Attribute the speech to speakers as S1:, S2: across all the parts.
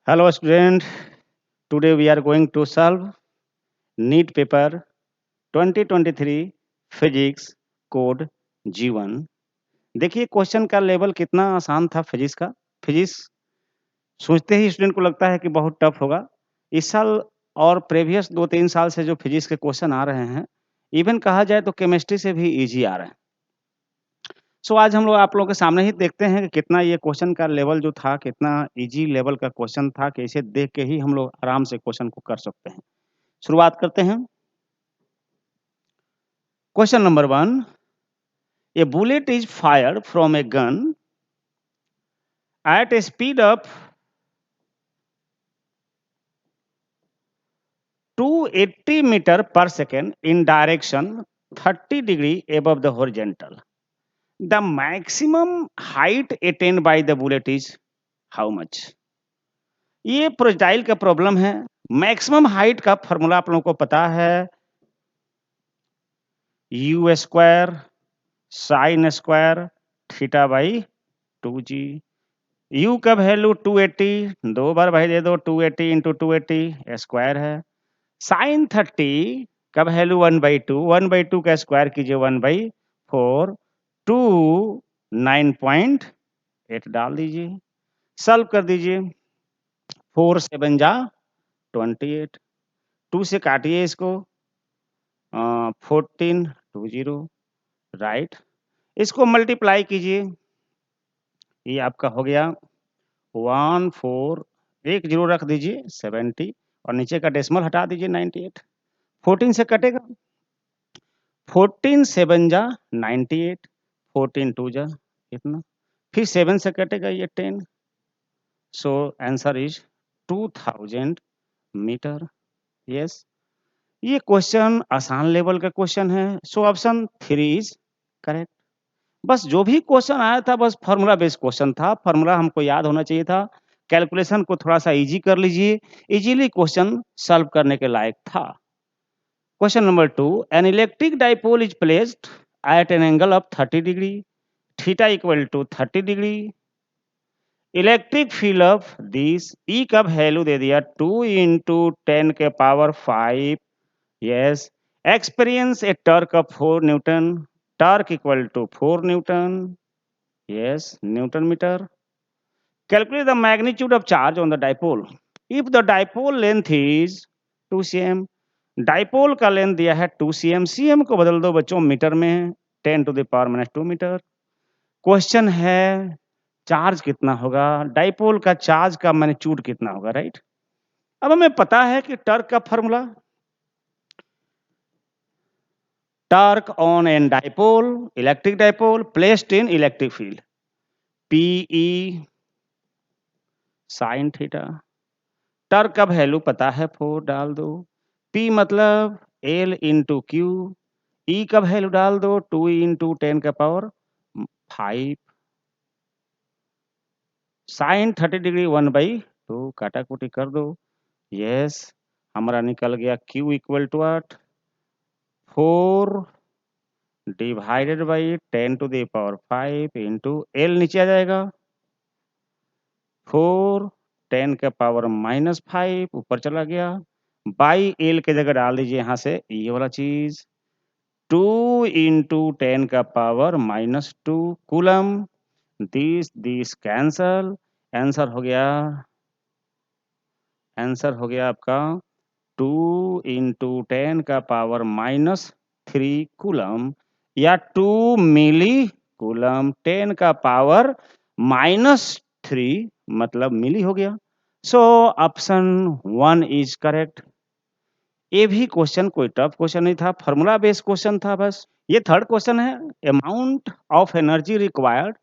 S1: Hello student, today we are going to solve NEET paper 2023 physics code G1। देखिए question का level कितना आसान था फिजिक्स का। फिजिक्स सोचते ही स्टूडेंट को लगता है कि बहुत टफ होगा। इस साल और प्रीवियस 2-3 साल से जो फिजिक्स के क्वेश्चन आ रहे हैं, इवन कहा जाए तो केमिस्ट्री से भी इजी आ रहे हैं। सो आज हम लोग आप लोगों के सामने ही देखते हैं कि कितना ये क्वेश्चन का लेवल जो था, कितना इजी लेवल का क्वेश्चन था कि इसे देख के ही हम लोग आराम से क्वेश्चन को कर सकते हैं। शुरुआत करते हैं। Question number 1, A bullet is fired from a gun at a speed of 280 meter per second in direction 30 degree above the horizontal. The maximum height attained by the bullet is how much? ये projectile का problem है। Maximum height का formula आप लोगों को पता है, you square sine square theta by 2g। You का वैल्यू 280, 2 बार भाई दे दो, 280 इंटू 280 स्क्वायर है। साइन 30 का वैल्यू 1/2, 1/2 का स्क्वायर कीजिए 1/4, 2 9.8 डाल दीजिए, सॉल्व कर दीजिए। 4 7 जा 28, 2 से काटिए इसको, 14 20 राइट। इसको मल्टीप्लाई कीजिए, ये आपका हो गया 14, एक जीरो रख दीजिए 70 और नीचे का डेसिमल हटा दीजिए 98। 14 से कटेगा, 14 7 जा 98, 14 2 जा इतना, फिर 7 से कटेगा ये 10। So answer is 2000 meter. Yes, ये क्वेश्चन आसान लेवल का क्वेश्चन है। So option 3 is correct. बस जो भी क्वेश्चन आया था बस फार्मूला बेस्ड क्वेश्चन था, फार्मूला हमको याद होना चाहिए था। कैलकुलेशन को थोड़ा सा इजी कर लीजिए, इजीली क्वेश्चन सॉल्व करने के लायक था। Question number 2, an electric dipole is placed at an angle of 30 degree, theta equal to 30 degree. Electric field of this, E का वैल्यू दे दिया 2 इंटू 10 के power 5। Yes, experience a torque of 4 newton, torque equal to 4 newton. Yes, newton meter. Calculate the magnitude of charge on the dipole. If the dipole length is 2 cm, dipole का length दिया है 2 cm, cm को बदल दो बच्चों metre में, 10 to the power -2 meter. Question है charge कितना होगा, डाइपोल का चार्ज का मैग्नीट्यूड कितना होगा, राइट। अब हमें पता है कि टॉर्क का formula, torque on an dipole, electric dipole placed in electric field, PE sine theta. Torque का वैल्यू पता है 4 डाल दो, P मतलब L इंटू क्यू, E का वैल्यू डाल दो 2 इंटू 10 का पावर 5, साइन 30 डिग्री 1/2 काटा-कुटी कर दो। यस, हमारा निकल गया Q equal to 8, 4 divided by 10 to the power 5 into L नीचे आ जाएगा, 4 10 का पावर -5 ऊपर चला गया, बाई L की जगह डाल दीजिए यहाँ से ये वाला चीज, 2 इंटू 10 का power -2 coulomb. This cancel, answer हो गया, आंसर हो गया आपका 2 इंटू 10 का पावर -3 कूलम या 2 मिली कूलम, 10 का पावर -3 मतलब मिली हो गया। सो ऑप्शन 1 इज करेक्ट। ये भी क्वेश्चन कोई टफ क्वेश्चन नहीं था, फार्मूला बेस्ड क्वेश्चन था बस। ये थर्ड क्वेश्चन है, amount of energy required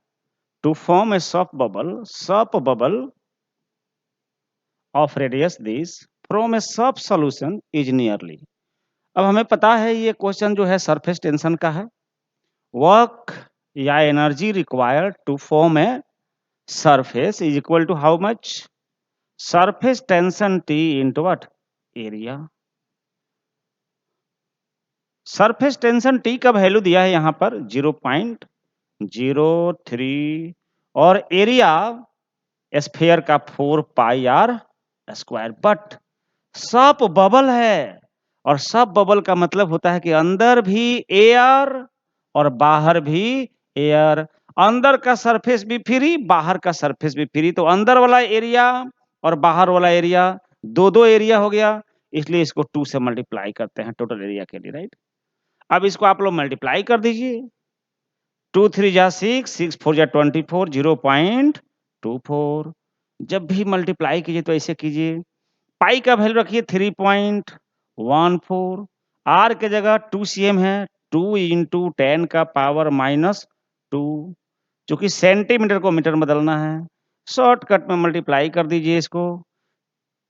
S1: to form a soft bubble of radius this from a soft solution is nearly. अब हमें पता है ये क्वेश्चन जो है सरफेस टेंशन का है। वर्क या energy required to form a surface is equal to how much, surface tension T into what, area. Surface tension T का वैल्यू दिया है यहाँ पर 0.03 और एरिया स्फीयर का 4 पाई r स्क्वायर, बट सब बबल है और सब बबल का मतलब होता है कि अंदर भी एयर और बाहर भी एयर, अंदर का सरफेस भी फ्री, बाहर का सरफेस भी फ्री, तो अंदर वाला एरिया और बाहर वाला एरिया दो एरिया हो गया, इसलिए इसको 2 से मल्टीप्लाई करते हैं टोटल एरिया के लिए, राइट। अब इसको आप लोग मल्टीप्लाई कर दीजिए, 2 3 जा 6, 6 4 जा 24, 0.24। जब भी मल्टीप्लाई कीजिए तो ऐसे कीजिए, पाई का वैल्यू रखिए 3.14, आर के जगह 2 cm है, 2 × 10 का पावर -2, क्योंकि सेंटीमीटर को मीटर में बदलना है। शॉर्टकट में मल्टीप्लाई कर दीजिए इसको,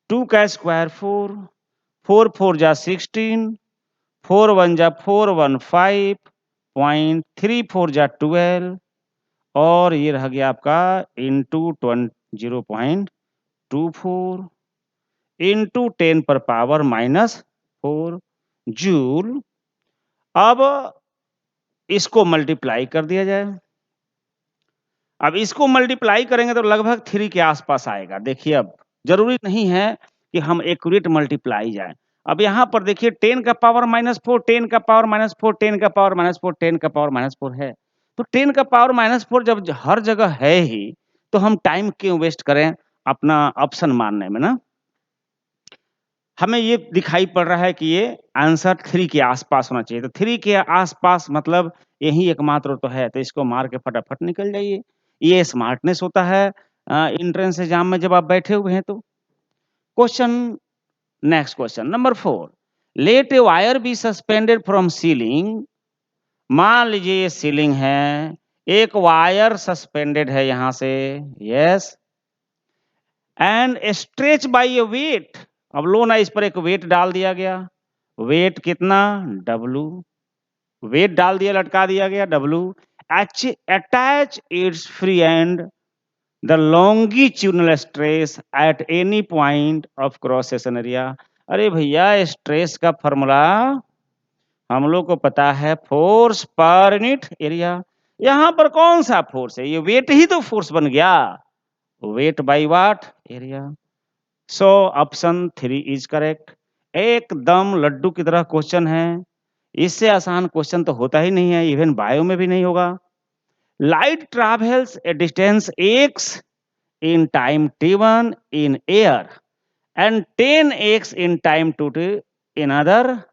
S1: 2 का स्क्वायर 4, 4 4 जा 16, 4 1 जा 4, 1 5.34 जा 12, और ये रह गया आपका इंटू 0.24 इंटू 10 पर पावर -4 जूल। अब इसको मल्टीप्लाई कर दिया जाए, अब इसको मल्टीप्लाई करेंगे तो लगभग 3 के आसपास आएगा। देखिए, अब जरूरी नहीं है कि हम एक्यूरेट मल्टीप्लाई जाए। अब यहाँ पर देखिए 10 का पावर -4, 10 का पावर -4, 10 का पावर -4, 10 का पावर -4 है, तो 10 का पावर -4 जब हर जगह है ही, तो हम टाइम क्यों वेस्ट करें अपना ऑप्शन मानने में ना। हमें ये दिखाई पड़ रहा है कि ये आंसर 3 के आसपास होना चाहिए, तो 3 के आसपास मतलब यही एकमात्र तो है, तो इसको मार के फटाफट निकल जाइए। ये स्मार्टनेस होता है एंट्रेंस एग्जाम में जब आप बैठे हुए हैं तो। Question, next question number 4, let a wire be suspended from ceiling. मान लीजिए ये सीलिंग है, एक वायर सस्पेंडेड है यहां से, yes, and stretch by a weight. अब लो ना, इस पर एक वेट डाल दिया गया, वेट कितना, W, वेट डाल दिया, लटका दिया गया W, attach it's free and the longitudinal stress at any point of cross section area. अरे भैया, स्ट्रेस का फॉर्मूला हम लोग को पता है, फोर्स पर यूनिट एरिया। यहां पर कौन सा फोर्स है, ये वेट ही तो फोर्स बन गया, weight by what area. So option 3 is correct. एकदम लड्डू की तरह क्वेश्चन है, इससे आसान क्वेश्चन तो होता ही नहीं है, इवन बायो में भी नहीं होगा। Light travels A distance x in time t1 in air and 10x in time t2 in other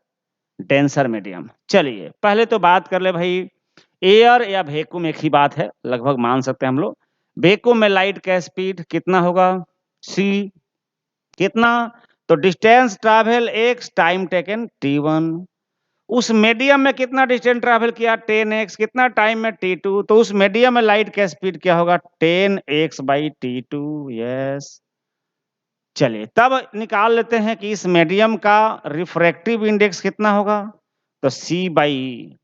S1: denser medium। चलिए पहले तो बात कर ले भाई, एयर या वैक्यूम एक ही बात है, लगभग मान सकते हैं हम लोग। वैक्यूम में लाइट का स्पीड कितना होगा, c, कितना, तो distance travel x, time taken t1, उस मीडियम में कितना डिस्टेंस ट्रैवल किया 10x, कितना टाइम में t2, तो उस मीडियम में लाइट का स्पीड क्या होगा 10x/t2, यस। चलिए तब निकाल लेते हैं कि इस मीडियम का रिफ्रैक्टिव इंडेक्स कितना होगा, तो C/V,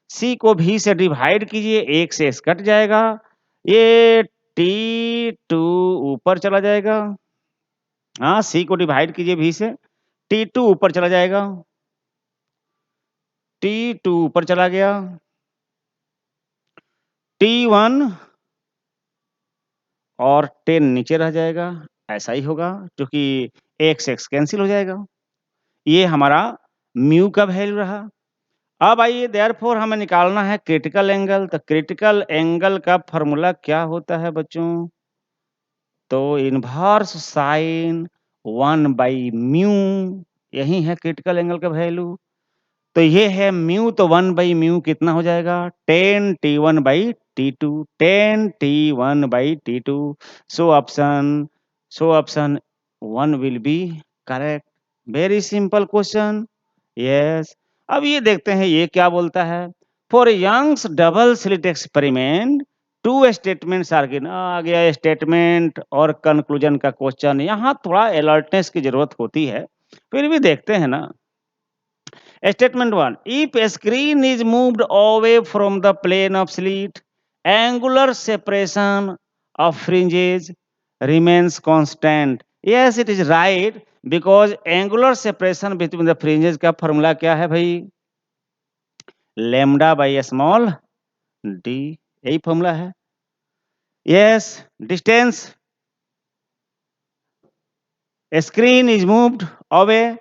S1: C को V से डिवाइड कीजिए, 1 से कट जाएगा, ये T2 ऊपर चला जाएगा, हाँ C को डिवाइड कीजिए V से, T2 ऊपर चला जाएगा, T2 ऊपर चला गया, T1 और 10 नीचे रह जाएगा, ऐसा ही होगा क्योंकि x कैंसिल हो जाएगा। ये हमारा म्यू का वैल्यू रहा। अब आइए देयरफॉर हमें निकालना है क्रिटिकल एंगल, तो क्रिटिकल एंगल का फॉर्मूला क्या होता है बच्चों, तो इनवर्स साइन 1/म्यू, यही है क्रिटिकल एंगल का वैल्यू। तो ये है म्यू, तो 1/म्यू कितना हो जाएगा 10t1/t2, 10t1/t2। So option 1 will be correct. Very simple question, yes. अब ये देखते हैं ये क्या बोलता है, for Young's double slit experiment 2 statements are given. आ गया स्टेटमेंट और कंक्लूजन का क्वेश्चन, यहाँ थोड़ा अलर्टनेस की जरूरत होती है, फिर भी देखते हैं ना। Statement 1, if a screen is moved away from the plane of slit, angular separation of fringes remains constant। Yes, it is right, because angular separation between the fringes का फॉर्मूला क्या है भाई, λ/d, यही फॉर्मूला है। Yes, distance screen is moved away.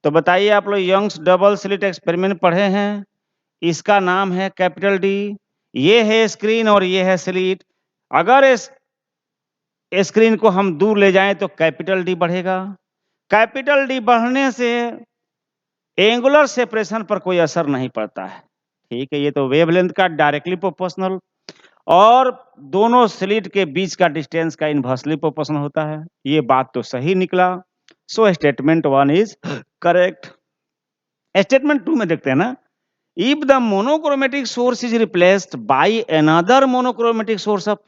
S1: तो बताइए आप लोग यंग्स डबल स्लिट एक्सपेरिमेंट पढ़े हैं, इसका नाम है कैपिटल डी। ये है स्क्रीन और ये है स्लिट। अगर इस स्क्रीन को हम दूर ले जाएं तो कैपिटल डी बढ़ेगा। कैपिटल डी बढ़ने से एंगुलर सेपरेशन पर कोई असर नहीं पड़ता है। ठीक है, ये तो वेवलेंथ का डायरेक्टली प्रोपोर्शनल और दोनों स्लिट के बीच का डिस्टेंस का इनवर्सली प्रोपोर्शनल होता है। ये बात तो सही निकला। So statement 1 is correct. Statement 2 में देखते हैं ना, if the monochromatic source is replaced by another monochromatic source of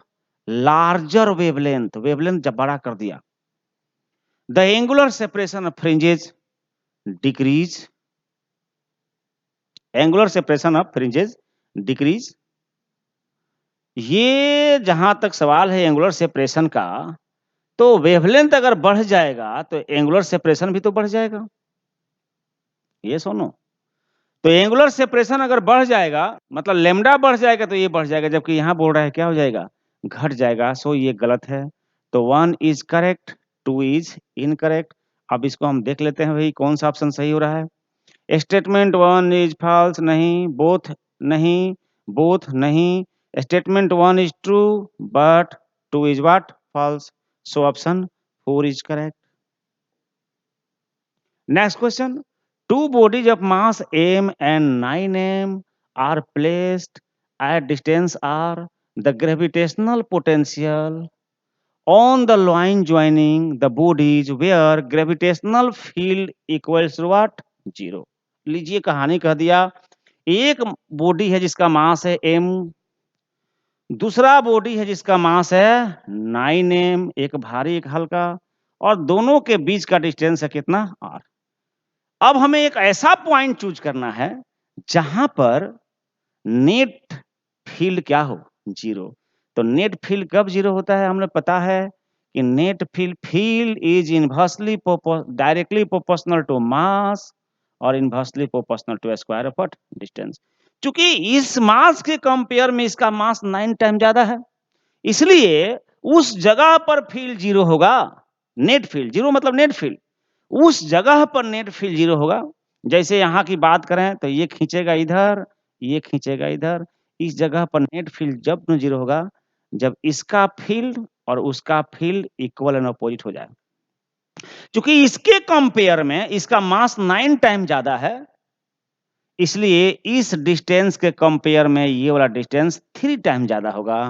S1: larger wavelength, wavelength जब बड़ा कर दिया, the angular separation of fringes decrease, angular separation of fringes decrease. ये जहां तक सवाल है एंगुलर सेपरेशन का, तो वेवलेंथ अगर बढ़ जाएगा तो एंगुलर सेपरेशन भी तो बढ़ जाएगा। ये सुनो, तो एंगुलर सेपरेशन अगर बढ़ जाएगा मतलब लेमडा बढ़ जाएगा तो ये बढ़ जाएगा, जबकि यहां बोल रहा है क्या हो जाएगा, घट जाएगा। सो ये गलत है। तो 1 इज करेक्ट, 2 इज इनकरेक्ट। अब इसको हम देख लेते हैं भाई कौन सा ऑप्शन सही हो रहा है। स्टेटमेंट 1 इज फॉल्स, नहीं, बोथ नहीं, बोथ नहीं। Statement 1 is true but 2 is what, false. So option 4 is correct. Next question. Two bodies of mass m and 9m are placed at distance r. The gravitational potential on the line joining the bodies where gravitational field equals to what? 0. लीजिए कहानी कह दिया, एक body है जिसका मास है m, दूसरा body है जिसका मास है 9m, एक भारी एक हल्का, और दोनों के बीच का डिस्टेंस है कितना, r। अब हमें एक ऐसा पॉइंट चूज करना है जहां पर नेट फील्ड क्या हो, 0। तो नेट फील्ड कब 0 होता है, हमें पता है कि net field is inversely directly proportional to mass और inversely proportional to square of distance. क्योंकि इस मास के कंपेयर में इसका मास 9 टाइम ज्यादा है, इसलिए उस जगह पर फील्ड 0 होगा। नेट फील्ड 0 मतलब नेट फील्ड, उस जगह पर नेट फील्ड 0 होगा। जैसे यहाँ की बात करें तो ये खींचेगा इधर, ये खींचेगा इधर, इस जगह पर नेट फील्ड जब 0 होगा जब इसका फील्ड और उसका फील्ड इक्वल एंड अपोजिट हो जाए। क्योंकि इसके कंपेयर में इसका मास 9 टाइम ज्यादा है, इसलिए इस डिस्टेंस के कंपेयर में ये वाला डिस्टेंस 3 टाइम ज्यादा होगा।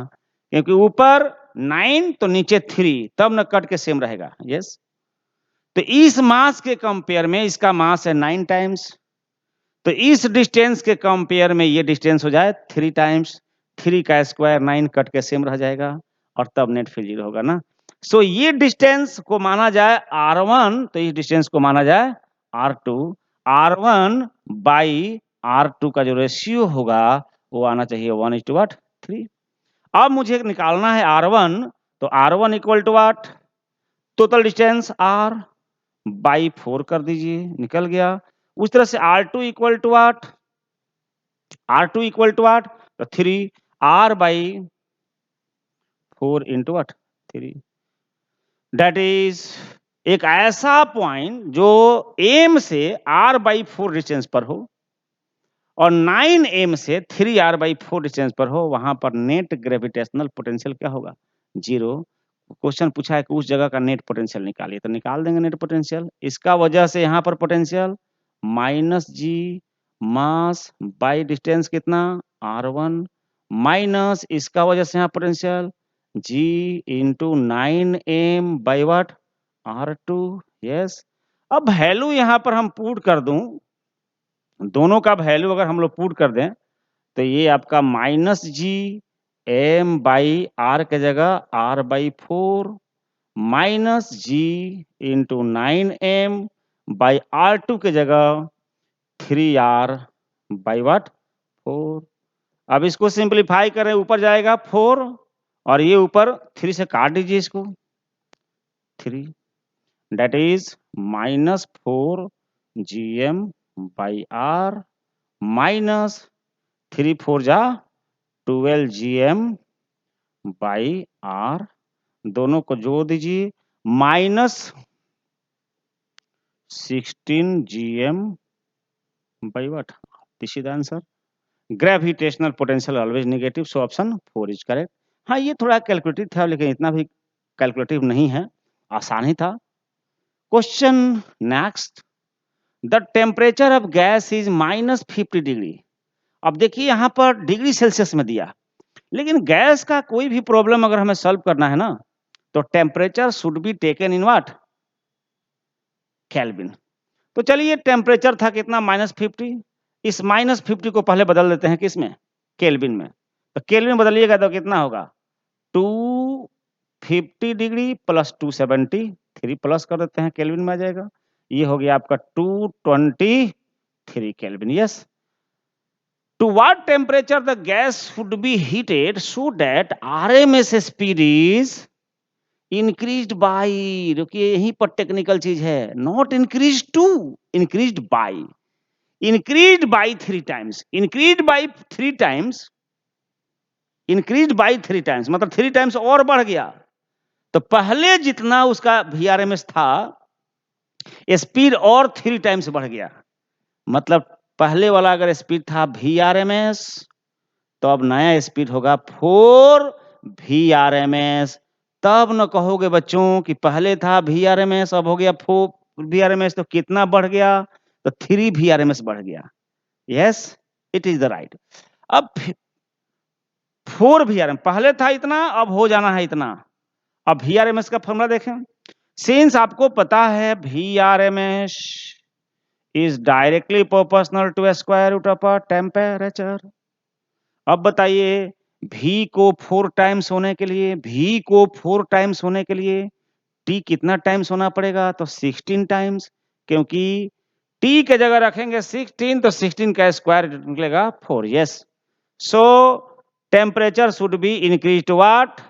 S1: क्योंकि ऊपर 9 तो नीचे 3, तब न कट के सेम रहेगा। यस, तो इस मास के कंपेयर में इसका मास है 9 टाइम्स, तो इस डिस्टेंस के कंपेयर में ये डिस्टेंस हो जाए 3 टाइम्स, 3 का स्क्वायर 9 कट के सेम रह जाएगा और तब नेट फील्ड 0 होगा ना। सो ये डिस्टेंस को माना जाए r1, तो इस डिस्टेंस को माना जाए r2। r1 बाई r2 का जो रेशियो होगा वो आना चाहिए 1:3। अब मुझे निकालना है r1, तो r1 equal to what, total distance r by 4 कर दीजिए, निकल गया। उस तरह से R2 equal to what, R2 equal to what, तो 3 R by 4 into what, 3। That is एक ऐसा पॉइंट जो M से R बाई 4 डिस्टेंस पर हो और 9M से 3R बाई 4 डिस्टेंस पर हो, वहां पर नेट ग्रेविटेशनल पोटेंशियल क्या होगा, 0। क्वेश्चन पूछा है कि उस जगह का नेट पोटेंशियल निकालिए, तो निकाल देंगे नेट पोटेंशियल। इसका वजह से यहाँ पर potential -g mass by distance कितना r1 माइनस इसका वजह से यहाँ potential g into 9m by what r2। Yes, अब वैल्यू यहाँ पर हम पुट कर दूं, दोनों का वैल्यू अगर हम लोग पुट कर दें तो ये आपका -g m बाई r के जगह r by 4 minus g into 9m by r2 के जगह 3r बाई वाट 4। अब इसको सिंप्लीफाई करें, ऊपर जाएगा 4 और ये ऊपर 3 से काट दीजिए इसको, 3 that is -4 gm by r minus 3 4 जा 12 gm बाई r, दोनों को जोड़ दीजिए, minus 16 GM by what? This is the answer. Gravitational potential always negative, so option 4 is correct. हाँ, ये थोड़ा कैलकुलेटिव था, लेकिन इतना भी कैलकुलेटिव नहीं है, आसान ही था। Question next, the temperature of gas is -50 degree. अब देखिए यहाँ पर डिग्री सेल्सियस में दिया, लेकिन गैस का कोई भी प्रॉब्लम अगर हमें सॉल्व करना है ना, तो temperature should be taken in what? Kelvin. तो चलिए टेम्परेचर था कितना? -50। इस -50 को पहले बदल देते हैं किसमें? केल्विन में। तो केल्विन बदलिएगा तो कितना होगा? 250 डिग्री प्लस 270, 3 प्लस कर देते हैं, केल्विन में आ जाएगा। ये हो गया आपका 223 kelvin. Yes. To what temperature the gas should be heated so that RMS speed is increased by, रुकिए यहीं पर टेक्निकल चीज है, not increased to, increased by, increased by 3 times, increased by 3 times, increased by 3 times मतलब 3 times और बढ़ गया। तो पहले जितना उसका VRMS था, स्पीड और 3 टाइम्स बढ़ गया। मतलब पहले वाला अगर स्पीड था VRMS, तो अब नया स्पीड होगा 4 VRMS। तब न कहोगे बच्चों कि पहले था VRMS, अब हो गया 4 VRMS, तो कितना बढ़ गया? तो 3 VRMS बढ़ गया। Yes, it is the right. अब 4 VRMS, पहले था इतना, अब हो जाना है इतना। अब VRMS का फॉर्मूला देखें। सिंस आपको पता है VRMS is directly proportional to square root of temperature. अब बताइए V को 4 टाइम्स होने के लिए, V को 4 टाइम्स होने के लिए T कितना टाइम्स होना पड़ेगा? तो 16 टाइम्स, क्योंकि T के जगह रखेंगे 16, तो 16 का स्क्वायर निकलेगा 4। Yes, so temperature should be increase to what?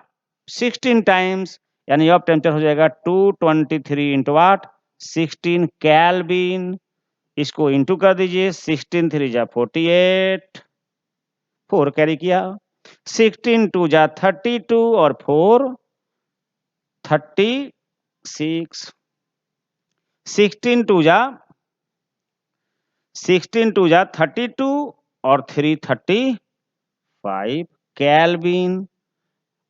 S1: 16 times, यानी अब टेम्परेचर हो जाएगा 223 इंटू व्हाट? 16 केल्विन। इसको इंटू कर दीजिए, 16 3 जा 48, 4 कैरी किया, 16 2 जा 32 और 4 36, 16 2 जा 32 और 3 35 केल्विन।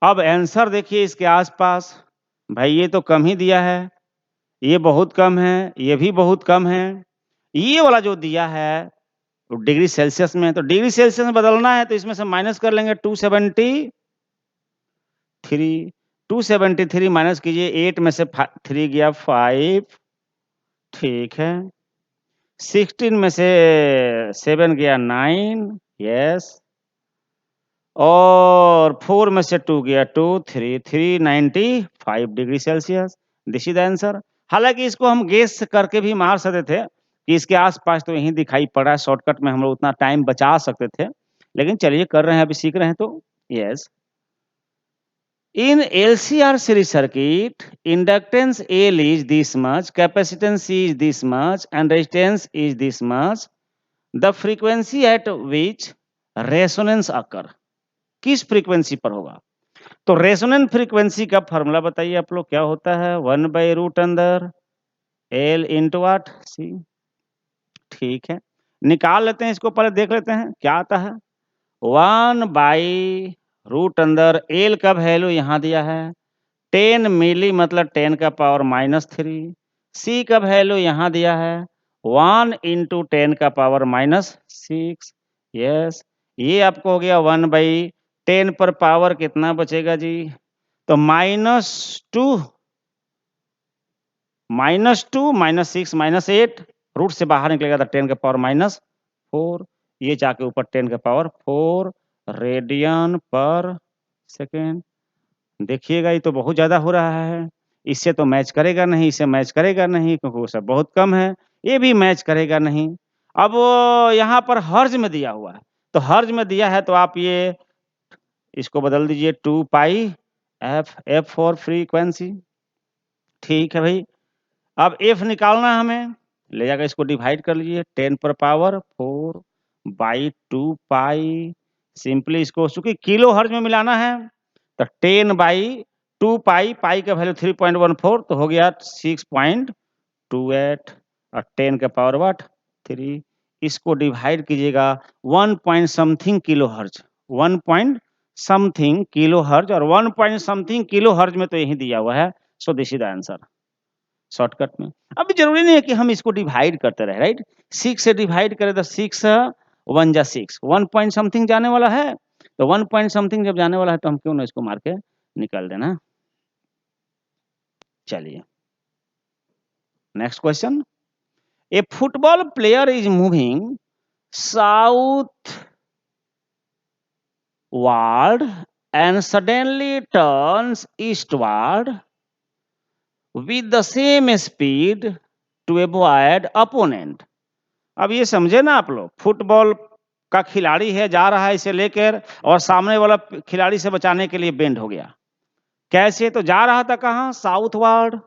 S1: अब आंसर देखिए इसके आसपास, भाई ये तो कम ही दिया है, ये बहुत कम है, ये भी बहुत कम है। ये वाला जो दिया है डिग्री सेल्सियस में, तो डिग्री सेल्सियस में बदलना है तो इसमें से माइनस कर लेंगे 273, 273 माइनस कीजिए, 8 में से 3 गया 5, ठीक है। 16 में से 7 गया 9, यस, और 4 में से 2 गया 2, 395 degree Celsius. This is the answer. हालांकि इसको हम गेस करके भी मार सकते थे कि इसके आसपास तो यहीं दिखाई पड़ा, शॉर्टकट में हम लोग उतना टाइम बचा सकते थे, लेकिन चलिए कर रहे हैं, अभी सीख रहे हैं तो। Yes, in LCR series circuit, inductance L is this much, capacitance C is this much, and resistance is this much. The frequency at which resonance occur, किस फ्रीक्वेंसी पर होगा? तो रेजोनेंट फ्रीक्वेंसी का फॉर्मूला बताइए आप लोग, क्या होता है? 1/√अंदर L इंटू वाट? C। ठीक है, निकाल लेते हैं इसको, पहले देख लेते हैं क्या आता है। 1/√ अंदर L का वैल्यू यहाँ दिया है 10 मिली, मतलब 10 का पावर -3। C का वैल्यू यहाँ दिया है 1 इंटू 10 का पावर -6। यस, ये आपको हो गया 1/10 पर पावर कितना बचेगा जी? तो -2, -6 -8, रूट से बाहर निकलेगा तो 10 का पावर -4, ये जाके ऊपर 10 का पावर 4 रेडियन पर सेकेंड। देखिएगा ये तो बहुत ज्यादा हो रहा है, इससे तो मैच करेगा नहीं, इससे मैच करेगा नहीं, क्योंकि वो सब बहुत कम है, ये भी मैच करेगा नहीं। अब यहाँ पर हर्ज में दिया हुआ है, तो हर्ज में दिया है तो आप ये इसको बदल दीजिए 2πf, f फॉर फ्रीक्वेंसी। ठीक है भाई, अब f निकालना है हमें, ले जाकर इसको डिवाइड कर लीजिए 10 पर पावर 4 बाई 2π। सिंपली इसको चूंकि किलो हर्ज में मिलाना है तो 10/2π, पाई का वैल्यू 3.14, तो हो गया 6.28। और 10 का पावर वाट 3, इसको डिवाइड कीजिएगा 1 point something kilo hertz, 1 point something kilo hertz, और 1 पॉइंट समथिंग किलो हर्ज में तो यही दिया हुआ है, so this is the answer shortcut में। अब जरूरी नहीं है कि हम इसको डिवाइड करते रहे, राइट, 6 से डिवाइड करें तो 6 1 जा 6, 1 पॉइंट समथिंग जाने वाला है, तो 1 पॉइंट समथिंग जब जाने वाला है तो हम क्यों ना इसको मार के निकाल देना। चलिए next question, A football player is moving southward and suddenly turns eastward with the same speed to avoid opponent। अब ये समझे ना आप लोग, फुटबॉल का खिलाड़ी है, जा रहा है इसे लेकर, और सामने वाला खिलाड़ी से बचाने के लिए बेंड हो गया। कैसे? तो जा रहा था कहाँ? साउथवर्ड,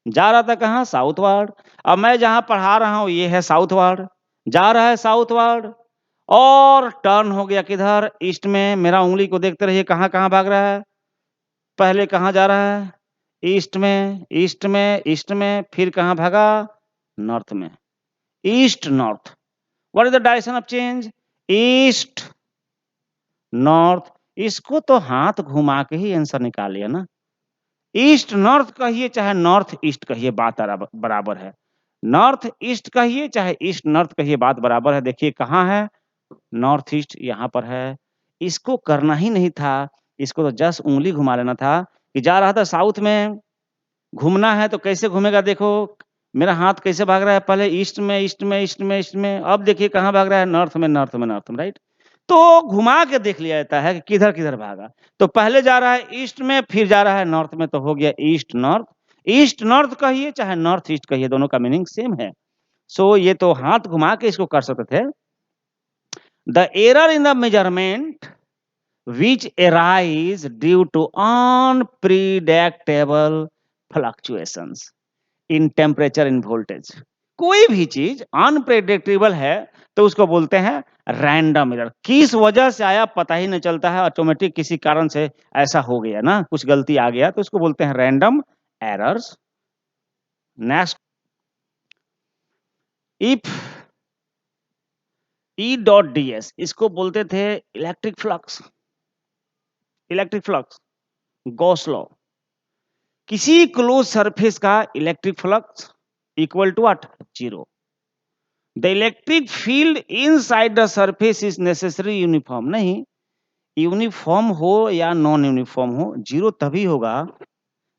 S1: जा रहा था कहाँ? साउथवर्ड। अब मैं जहां पढ़ा रहा हूं ये है साउथवर्ड, जा रहा है साउथवर्ड, और टर्न हो गया किधर? ईस्ट में। मेरा उंगली को देखते रहिए कहाँ कहाँ भाग रहा है। पहले कहाँ जा रहा है? ईस्ट में, ईस्ट में, ईस्ट में, फिर कहाँ भागा? नॉर्थ में, east north. What is the direction of change? East north. इसको तो हाथ घुमा के ही आंसर निकालिए ना, ईस्ट नॉर्थ कहिए चाहे नॉर्थ ईस्ट कहिए, बात बराबर है। नॉर्थ ईस्ट कहिए चाहे ईस्ट नॉर्थ कहिए, बात बराबर है। देखिए कहाँ है? नॉर्थ ईस्ट यहाँ पर है। इसको करना ही नहीं था, इसको तो जस्ट उंगली घुमा लेना था कि जा रहा था साउथ में, घूमना है तो कैसे घूमेगा? देखो मेरा हाथ कैसे भाग रहा है, पहले ईस्ट में, ईस्ट में, ईस्ट में, ईस्ट में, अब देखिए कहाँ भाग रहा है? नॉर्थ में, नॉर्थ में, नॉर्थ में, राइट। तो घुमा के देख लिया जाता है कि किधर किधर भागा। तो पहले जा रहा है ईस्ट में, फिर जा रहा है नॉर्थ में, तो हो गया ईस्ट नॉर्थ। ईस्ट नॉर्थ कहिए चाहे नॉर्थ ईस्ट कहिए, दोनों का मीनिंग सेम है। सो ये तो हाथ घुमा के इसको कर सकते थे। The error in the measurement which arise due to unpredictable fluctuations in temperature and voltage। कोई भी चीज अनप्रेडिक्टेबल है तो उसको बोलते हैं रैंडम एरर। किस वजह से आया पता ही नहीं चलता है, ऑटोमेटिक किसी कारण से ऐसा हो गया ना, कुछ गलती आ गया, तो उसको बोलते हैं random errors. Next, if E dot D S, इसको बोलते थे electric flux, electric flux, Gauss law. किसी क्लोज सरफेस का electric flux equal to what? 0। The electric field inside the surface is necessary uniform. नहीं, यूनिफॉर्म हो या non uniform हो, zero तभी होगा,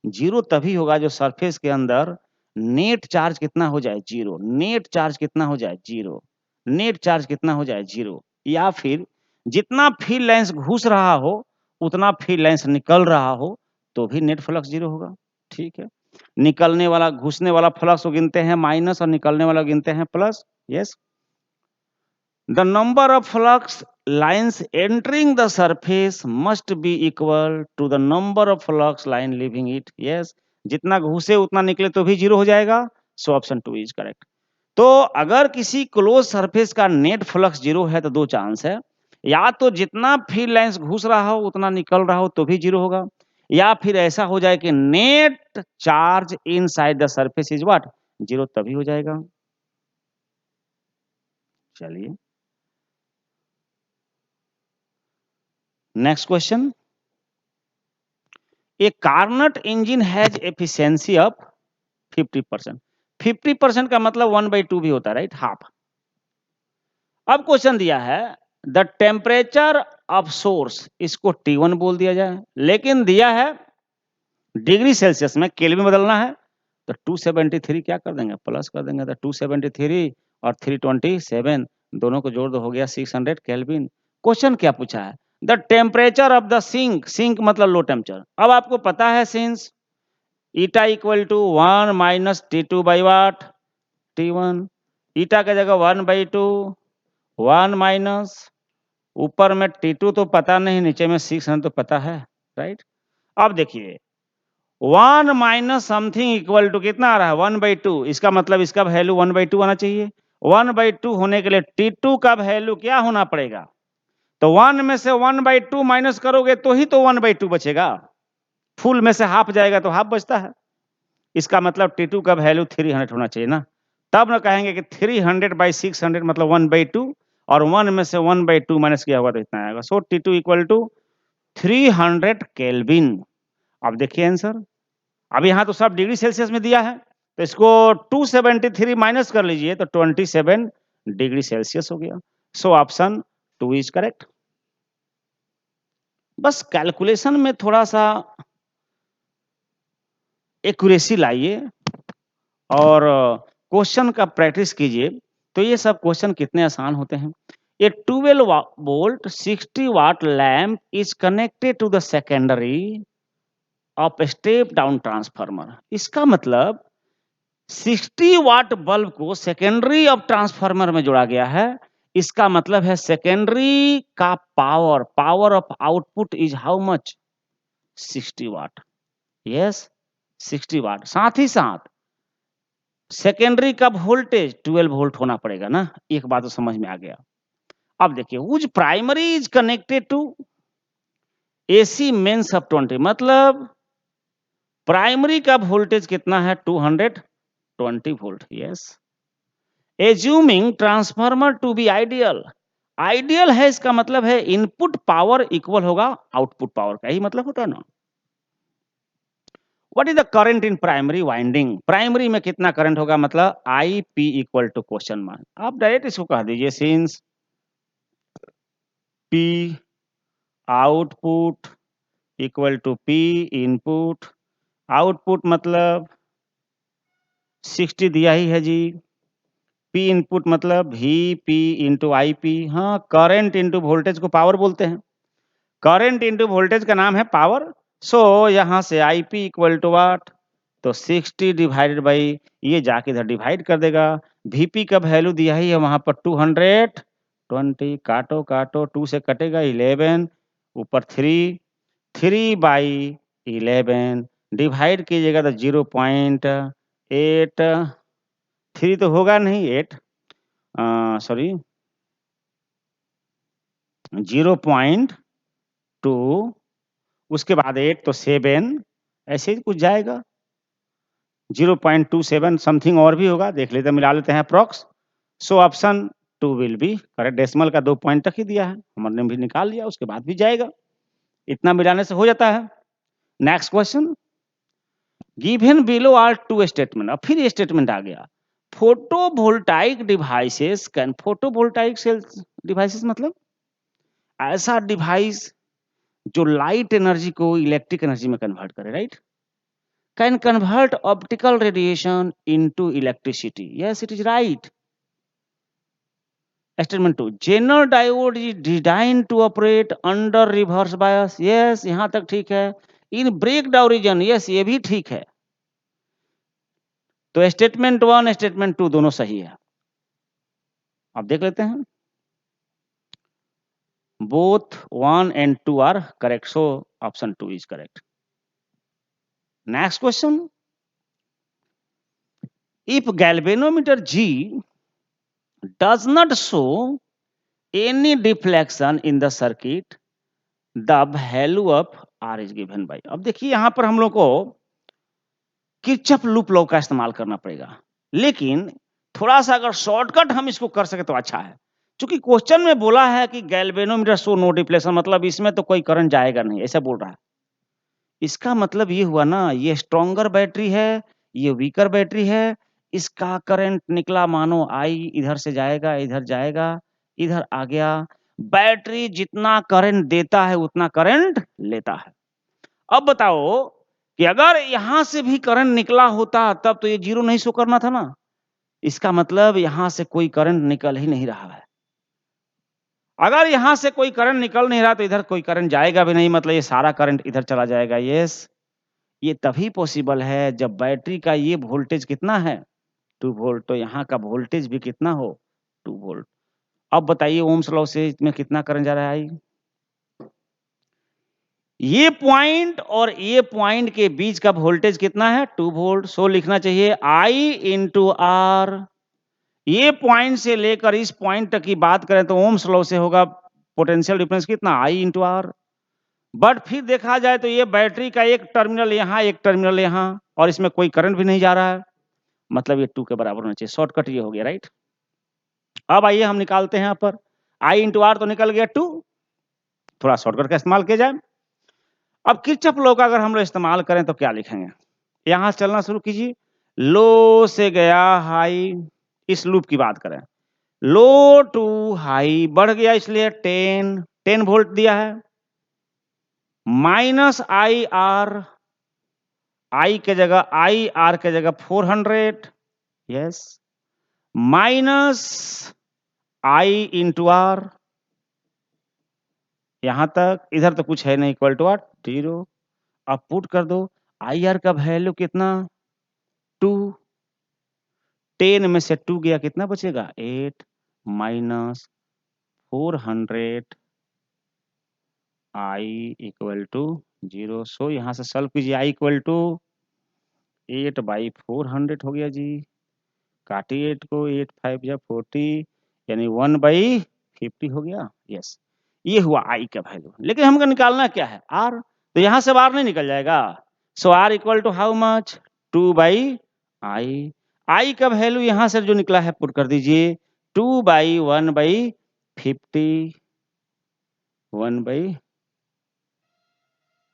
S1: जीरो तभी होगा जो सरफेस के अंदर नेट चार्ज कितना हो जाए? 0। नेट चार्ज कितना हो जाए? 0। नेट चार्ज कितना हो जाए? 0। या फिर जितना फील्ड लाइंस घुस रहा हो उतना फील्ड लाइंस निकल रहा हो तो भी नेट फ्लक्स 0 होगा। ठीक है, निकलने वाला, घुसने वाला फ्लक्स को गिनते हैं माइनस और निकलने वाला गिनते हैं plus. Yes, the number of flux lines entering the surface must be equal to the number of flux line leaving it. Yes, जितना घुसे उतना निकले तो भी 0 हो जाएगा। So option 2 is correct. तो अगर किसी क्लोज सरफेस का नेट फ्लक्स 0 है तो दो चांस है, या तो जितना फील्ड लाइंस घुस रहा हो उतना निकल रहा हो तो भी 0 होगा, या फिर ऐसा हो जाए कि net charge inside the surface is what? 0, तभी हो जाएगा। चलिए next question, A Carnot engine has efficiency of 50%। 50% का मतलब 1/2 भी होता है, राइट, हाफ। अब क्वेश्चन दिया है द टेम्परेचर ऑफ सोर्स, इसको T1 बोल दिया जाए, लेकिन दिया है डिग्री सेल्सियस में, केल्विन में बदलना है, तो 273 क्या कर देंगे? प्लस कर देंगे। तो 273 और 327 दोनों को जोड़ दो, हो गया 600 केल्विन। क्वेश्चन क्या पूछा है? The temperature of the sink, sink मतलब लो टेम्परेचर। अब आपको पता है since eta equal to 1 minus T2 by what? T1। Eta का जगह 1/2, 1 माइनस, ऊपर में T2 तो पता नहीं, नीचे में 600 तो पता है, राइट। अब देखिए 1 माइनस समथिंग इक्वल टू कितना आ रहा है? 1/2। इसका मतलब इसका वैल्यू 1/2 आना चाहिए। 1/2 होने के लिए T2 का वैल्यू क्या होना पड़ेगा? तो 1 में से 1/2 माइनस करोगे तो ही तो 1/2 बचेगा। फुल में से हाफ जाएगा तो हाफ बचता है। इसका मतलब T2 का वैल्यू 300 होना चाहिए ना। तब ना कहेंगे कि 300/600 मतलब 1/2 और 1 में से 1/2 माइनस किया होगा तो इतना आएगा। सो T2 इक्वल टू 300 केल्विन। अब देखिए आंसर, अब यहाँ तो सब डिग्री सेल्सियस में दिया है, तो इसको 273 माइनस कर लीजिए तो 27 डिग्री सेल्सियस हो गया। सो ऑप्शन 2 इज करेक्ट। बस कैलकुलेशन में थोड़ा सा एक्यूरेसी लाइए और क्वेश्चन का प्रैक्टिस कीजिए, तो ये सब क्वेश्चन कितने आसान होते हैं। A 12 volt 60 watt lamp is connected to the secondary of step down transformer. इसका मतलब 60 वाट बल्ब को सेकेंडरी ऑफ ट्रांसफार्मर में जोड़ा गया है। इसका मतलब है सेकेंडरी का power of output is how much, 60 watt. Yes 60 watt. साथ ही साथ सेकेंडरी का वोल्टेज 12 वोल्ट होना पड़ेगा ना, एक बात तो समझ में आ गया। अब देखिए which primary is connected to AC main सब 20, मतलब प्राइमरी का वोल्टेज कितना है 220 volt. Yes assuming transformer to be ideal, ideal है इसका मतलब है इनपुट पावर इक्वल होगा आउटपुट पावर का, यही मतलब होता है ना। What is the current in primary winding, primary में कितना करंट होगा, मतलब I P equal to question mark. आप डायरेक्ट इसको कह दीजिए since P output equal to P input, output मतलब 60 दिया ही है जी, पी इनपुट मतलब V P into I P. हाँ करंट इंटू वोल्टेज को पावर बोलते हैं, करंट इंटू वोल्टेज का नाम है पावर। सो यहाँ से आई पी इक्वल टू वाट, तो 60 डिवाइडेड बाई ये जाके इधर डिवाइड कर देगा। वीपी का वैल्यू दिया ही है वहां पर 220, काटो काटो 2 से कटेगा 11, ऊपर 3/11 डिवाइड कीजिएगा तो 0.8, 3 तो होगा नहीं 8, सॉरी 0.2, उसके बाद 8 तो 7, ऐसे ही कुछ जाएगा 0.27 समथिंग और भी होगा, देख लेते मिला लेते हैं approx. So option 2 will be correct. Decimal का 2 पॉइंट तक ही दिया है, हमने भी निकाल लिया, उसके बाद भी जाएगा, इतना मिलाने से हो जाता है। Next question, given below are 2 statement. अब फिर ये स्टेटमेंट आ गया, photovoltaic devices can, photovoltaic cells devices मतलब ऐसा डिवाइस जो लाइट एनर्जी को इलेक्ट्रिक एनर्जी में कन्वर्ट करे, right, can convert optical radiation into electricity. Yes it is right. Statement 2, Zener diode is design to operate under reverse bias. Yes यहां तक ठीक है। In breakdown region, yes ये भी ठीक है। तो स्टेटमेंट 1 स्टेटमेंट 2 दोनों सही है। अब देख लेते हैं, both 1 and 2 are correct, so option 2 is correct. Next question, if galvanometer G does not show any deflection in the circuit, the value of R is given by। अब देखिए यहां पर हम लोग को किरचॉफ लूप लॉ का इस्तेमाल करना पड़ेगा, लेकिन थोड़ा सा अगर शॉर्टकट हम इसको कर सके तो अच्छा है। क्योंकि क्वेश्चन में बोला है कि गैल्वेनोमीटर शो नो डिफ्लेक्शन, मतलब इसमें तो कोई करंट जाएगा नहीं, ऐसा बोल रहा है। इसका मतलब ये हुआ ना, ये स्ट्रॉन्गर बैटरी है, ये वीकर बैटरी है, इसका करंट निकला मानो आई इधर से जाएगा, इधर जाएगा, इधर आ गया। बैटरी जितना करंट देता है उतना करंट लेता है। अब बताओ कि अगर यहां से भी करंट निकला होता तब तो ये जीरो नहीं शो करना था ना, इसका मतलब यहां से कोई करंट निकल ही नहीं रहा है। अगर यहां से कोई करंट निकल नहीं रहा तो इधर कोई करंट जाएगा भी नहीं, मतलब ये सारा करंट इधर चला जाएगा। यस ये तभी पॉसिबल है जब बैटरी का ये वोल्टेज कितना है 2 वोल्ट, तो यहाँ का वोल्टेज भी कितना हो 2 वोल्ट। अब बताइए ओम्स लॉ से इसमें कितना करंट जा रहा है, ये पॉइंट और ये पॉइंट के बीच का वोल्टेज कितना है 2 वोल्ट। सो लिखना चाहिए I इंटू आर। ये पॉइंट से लेकर इस पॉइंट तक की बात करें तो ओम्स लॉ से होगा पोटेंशियल डिफरेंस कितना I इंटू आर। बट फिर देखा जाए तो ये बैटरी का एक टर्मिनल यहाँ, एक टर्मिनल यहाँ, और इसमें कोई करंट भी नहीं जा रहा है। मतलब ये 2 के बराबर होना चाहिए। शॉर्टकट ये हो गया, राइट? अब आइए हम निकालते हैं यहाँ पर I इंटू आर तो निकल गया 2, थोड़ा शॉर्टकट का इस्तेमाल किया जाए। अब किरचॉफ लॉ का अगर हम लोग इस्तेमाल करें तो क्या लिखेंगे? यहाँ से चलना शुरू कीजिए, लो से गया हाई, इस लूप की बात करें, लो टू हाई बढ़ गया इसलिए 10 वोल्ट दिया है, माइनस आई आर, आई के जगह आई आर के जगह 400, yes, minus I into R, यहां तक, इधर तो कुछ है नहीं, इक्वल टू 0। अब पुट कर दो, आई आर का वैल्यू कितना 2, 10 में से 2 गया कितना बचेगा 8 माइनस 400 आई इक्वल टू 0। सो यहां से सॉल्व कीजिए, आई इक्वल टू 8/400 हो गया जी, काटिए 8 को, 8 5 या 40 यानी 1/50 हो गया, यस। ये हुआ आई का वैल्यू, लेकिन हमको निकालना क्या है आर, तो यहां से आर नहीं निकल जाएगा। So R equal to how much 2/आई, आई का वैल्यू यहां से जो निकला है पुट कर दीजिए 2/1/50,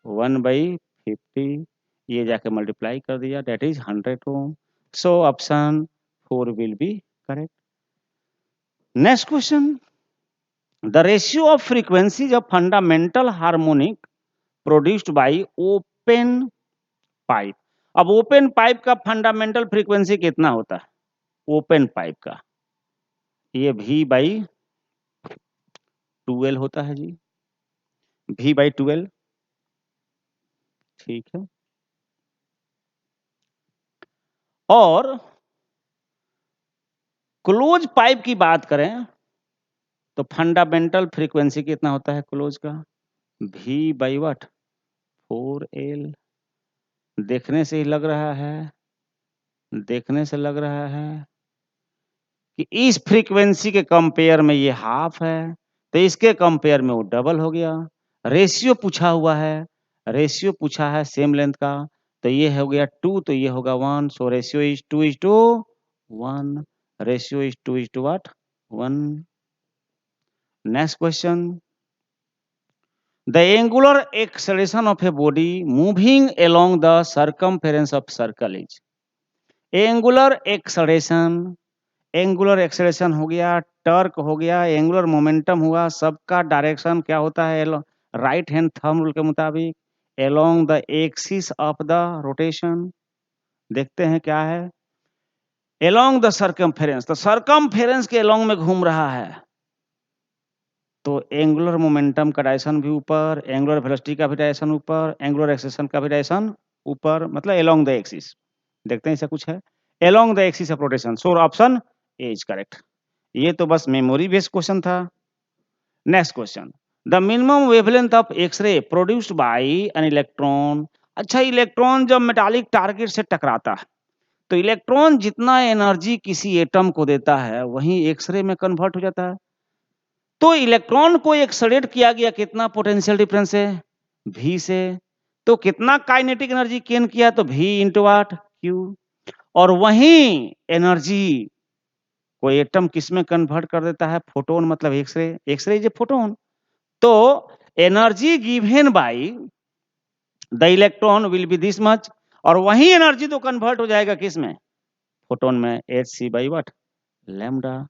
S1: 1/50, ये जाके मल्टीप्लाई कर दिया, that is 100 ohm. So option 4 will be correct. Next question, the ratio of frequencies of fundamental harmonic produced by open pipe. अब ओपन पाइप का फंडामेंटल फ्रीक्वेंसी कितना होता है? ओपन पाइप का ये V/12 होता है जी, V/12, ठीक है। और क्लोज पाइप की बात करें तो फंडामेंटल फ्रीक्वेंसी कितना होता है क्लोज का? V/what 4L। देखने से ही लग रहा है, देखने से लग रहा है कि इस फ्रीक्वेंसी के कंपेयर में ये हाफ है, तो इसके कंपेयर में वो डबल हो गया। रेशियो पूछा हुआ है, रेशियो पूछा है सेम लेंथ का, तो ये हो गया 2, तो ये होगा 1। So ratio is 2:1, ratio is 2:what 1। Next question, the angular acceleration of a body moving along the circumference of circle is. Angular acceleration, angular acceleration हो गया, टर्क हो गया, एंगुलर मोमेंटम हुआ, सबका डायरेक्शन क्या होता है राइट हैंड थंब रूल के मुताबिक along the axis of the rotation. देखते हैं क्या है, अलोंग द सर्कमफेरेंस, तो सर्कमफेरेंस के अलोंग में घूम रहा है, तो एंगुलर मोमेंटम का डायरेक्शन भी ऊपर, एंगुलर वेलोसिटी का भी डायरेक्शन ऊपर, एंगुलर एक्सेलरेशन का भी डायरेक्शन ऊपर, मतलब अलोंग द एक्सिस। देखते हैं ऐसा कुछ है, along the axis of rotation, so option A is correct. ये तो बस मेमोरी बेस्ड क्वेश्चन था। Next question, the minimum wavelength of X-ray produced by an electron. अच्छा, इलेक्ट्रॉन जब मेटालिक टारगेट से टकराता है तो इलेक्ट्रॉन जितना एनर्जी किसी एटम को देता है वही एक्सरे में कन्वर्ट हो जाता है। तो इलेक्ट्रॉन को एक्सलेट किया गया कितना पोटेंशियल डिफरेंस है V से, तो कितना काइनेटिक एनर्जी गेन किया, तो V इंटू वाट Q। और वही एनर्जी को एटम किस में कन्वर्ट कर देता है, फोटोन, मतलब x-ray, x-ray is a photon. तो energy given by the electron will be this much, और वही एनर्जी तो कन्वर्ट हो जाएगा किस में, फोटोन में, hc/what लैम्डा।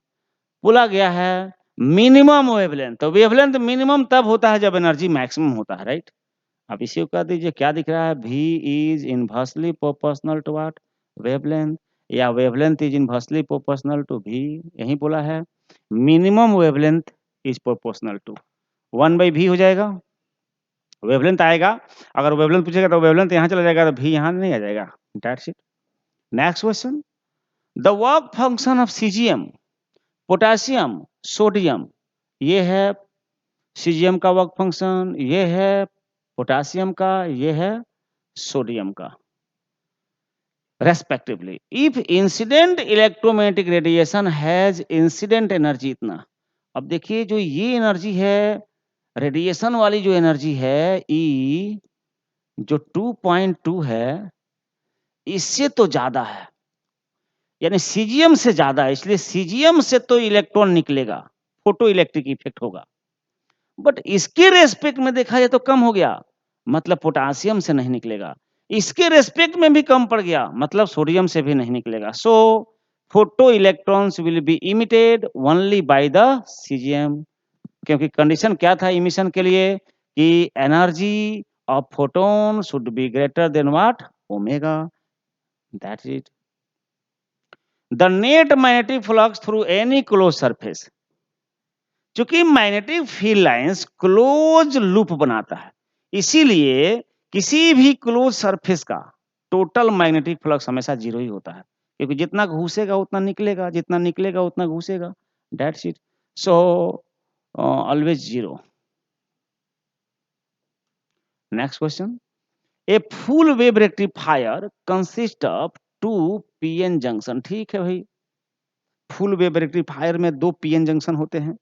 S1: बोला गया है मिनिमम वेवलेंथ, तो वेवलेंथ मिनिमम तब होता है जब एनर्जी मैक्सिमम होता है, राइट। अब इसी को कह दीजिए, क्या दिख रहा है, V is inversely proportional to what wavelength, या wavelength is inversely proportional to V। यही बोला है minimum wavelength is proportional to 1/V हो जाएगा, वेवलेंथ आएगा, अगर वेवलेंथ पूछेगा तो वेवलेंथ यहाँ चला जाएगा, तो V यहाँ नहीं आ जाएगा, that's it. Next question, the work function of caesium, potassium, sodium, ये है सीजियम का वर्क फंक्शन, ये है पोटेशियम का, ये है सोडियम का respectively. If incident electromagnetic radiation has incident energy इतना। अब देखिए जो ये एनर्जी है, रेडिएशन वाली जो एनर्जी है E, जो 2.2 है, इससे तो ज्यादा है, यानी सीजियम से ज्यादा है, इसलिए सीजियम से तो इलेक्ट्रॉन निकलेगा, फोटो इलेक्ट्रिक इफेक्ट होगा। बट इसके रेस्पेक्ट में देखा जाए तो कम हो गया, मतलब पोटासियम से नहीं निकलेगा। इसके रेस्पेक्ट में भी कम पड़ गया, मतलब सोडियम से भी नहीं निकलेगा। So photoelectrons will be emitted only by the caesium, क्योंकि कंडीशन क्या था इमिशन के लिए कि energy of photon should be greater than what, omega, that's it. The net magnetic flux through any close surface, चूंकि magnetic field lines close loop बनाता है, इसीलिए किसी भी क्लोज सरफेस का टोटल मैग्नेटिक फ्लक्स हमेशा जीरो ही होता है, क्योंकि जितना घुसेगा उतना निकलेगा, जितना निकलेगा उतना घुसेगा, that's it. So always zero. Next question, a full wave rectifier consist of two PN junction. ठीक है भाई, फुल वेव रेक्टिफायर में दो पीएन जंक्शन होते हैं,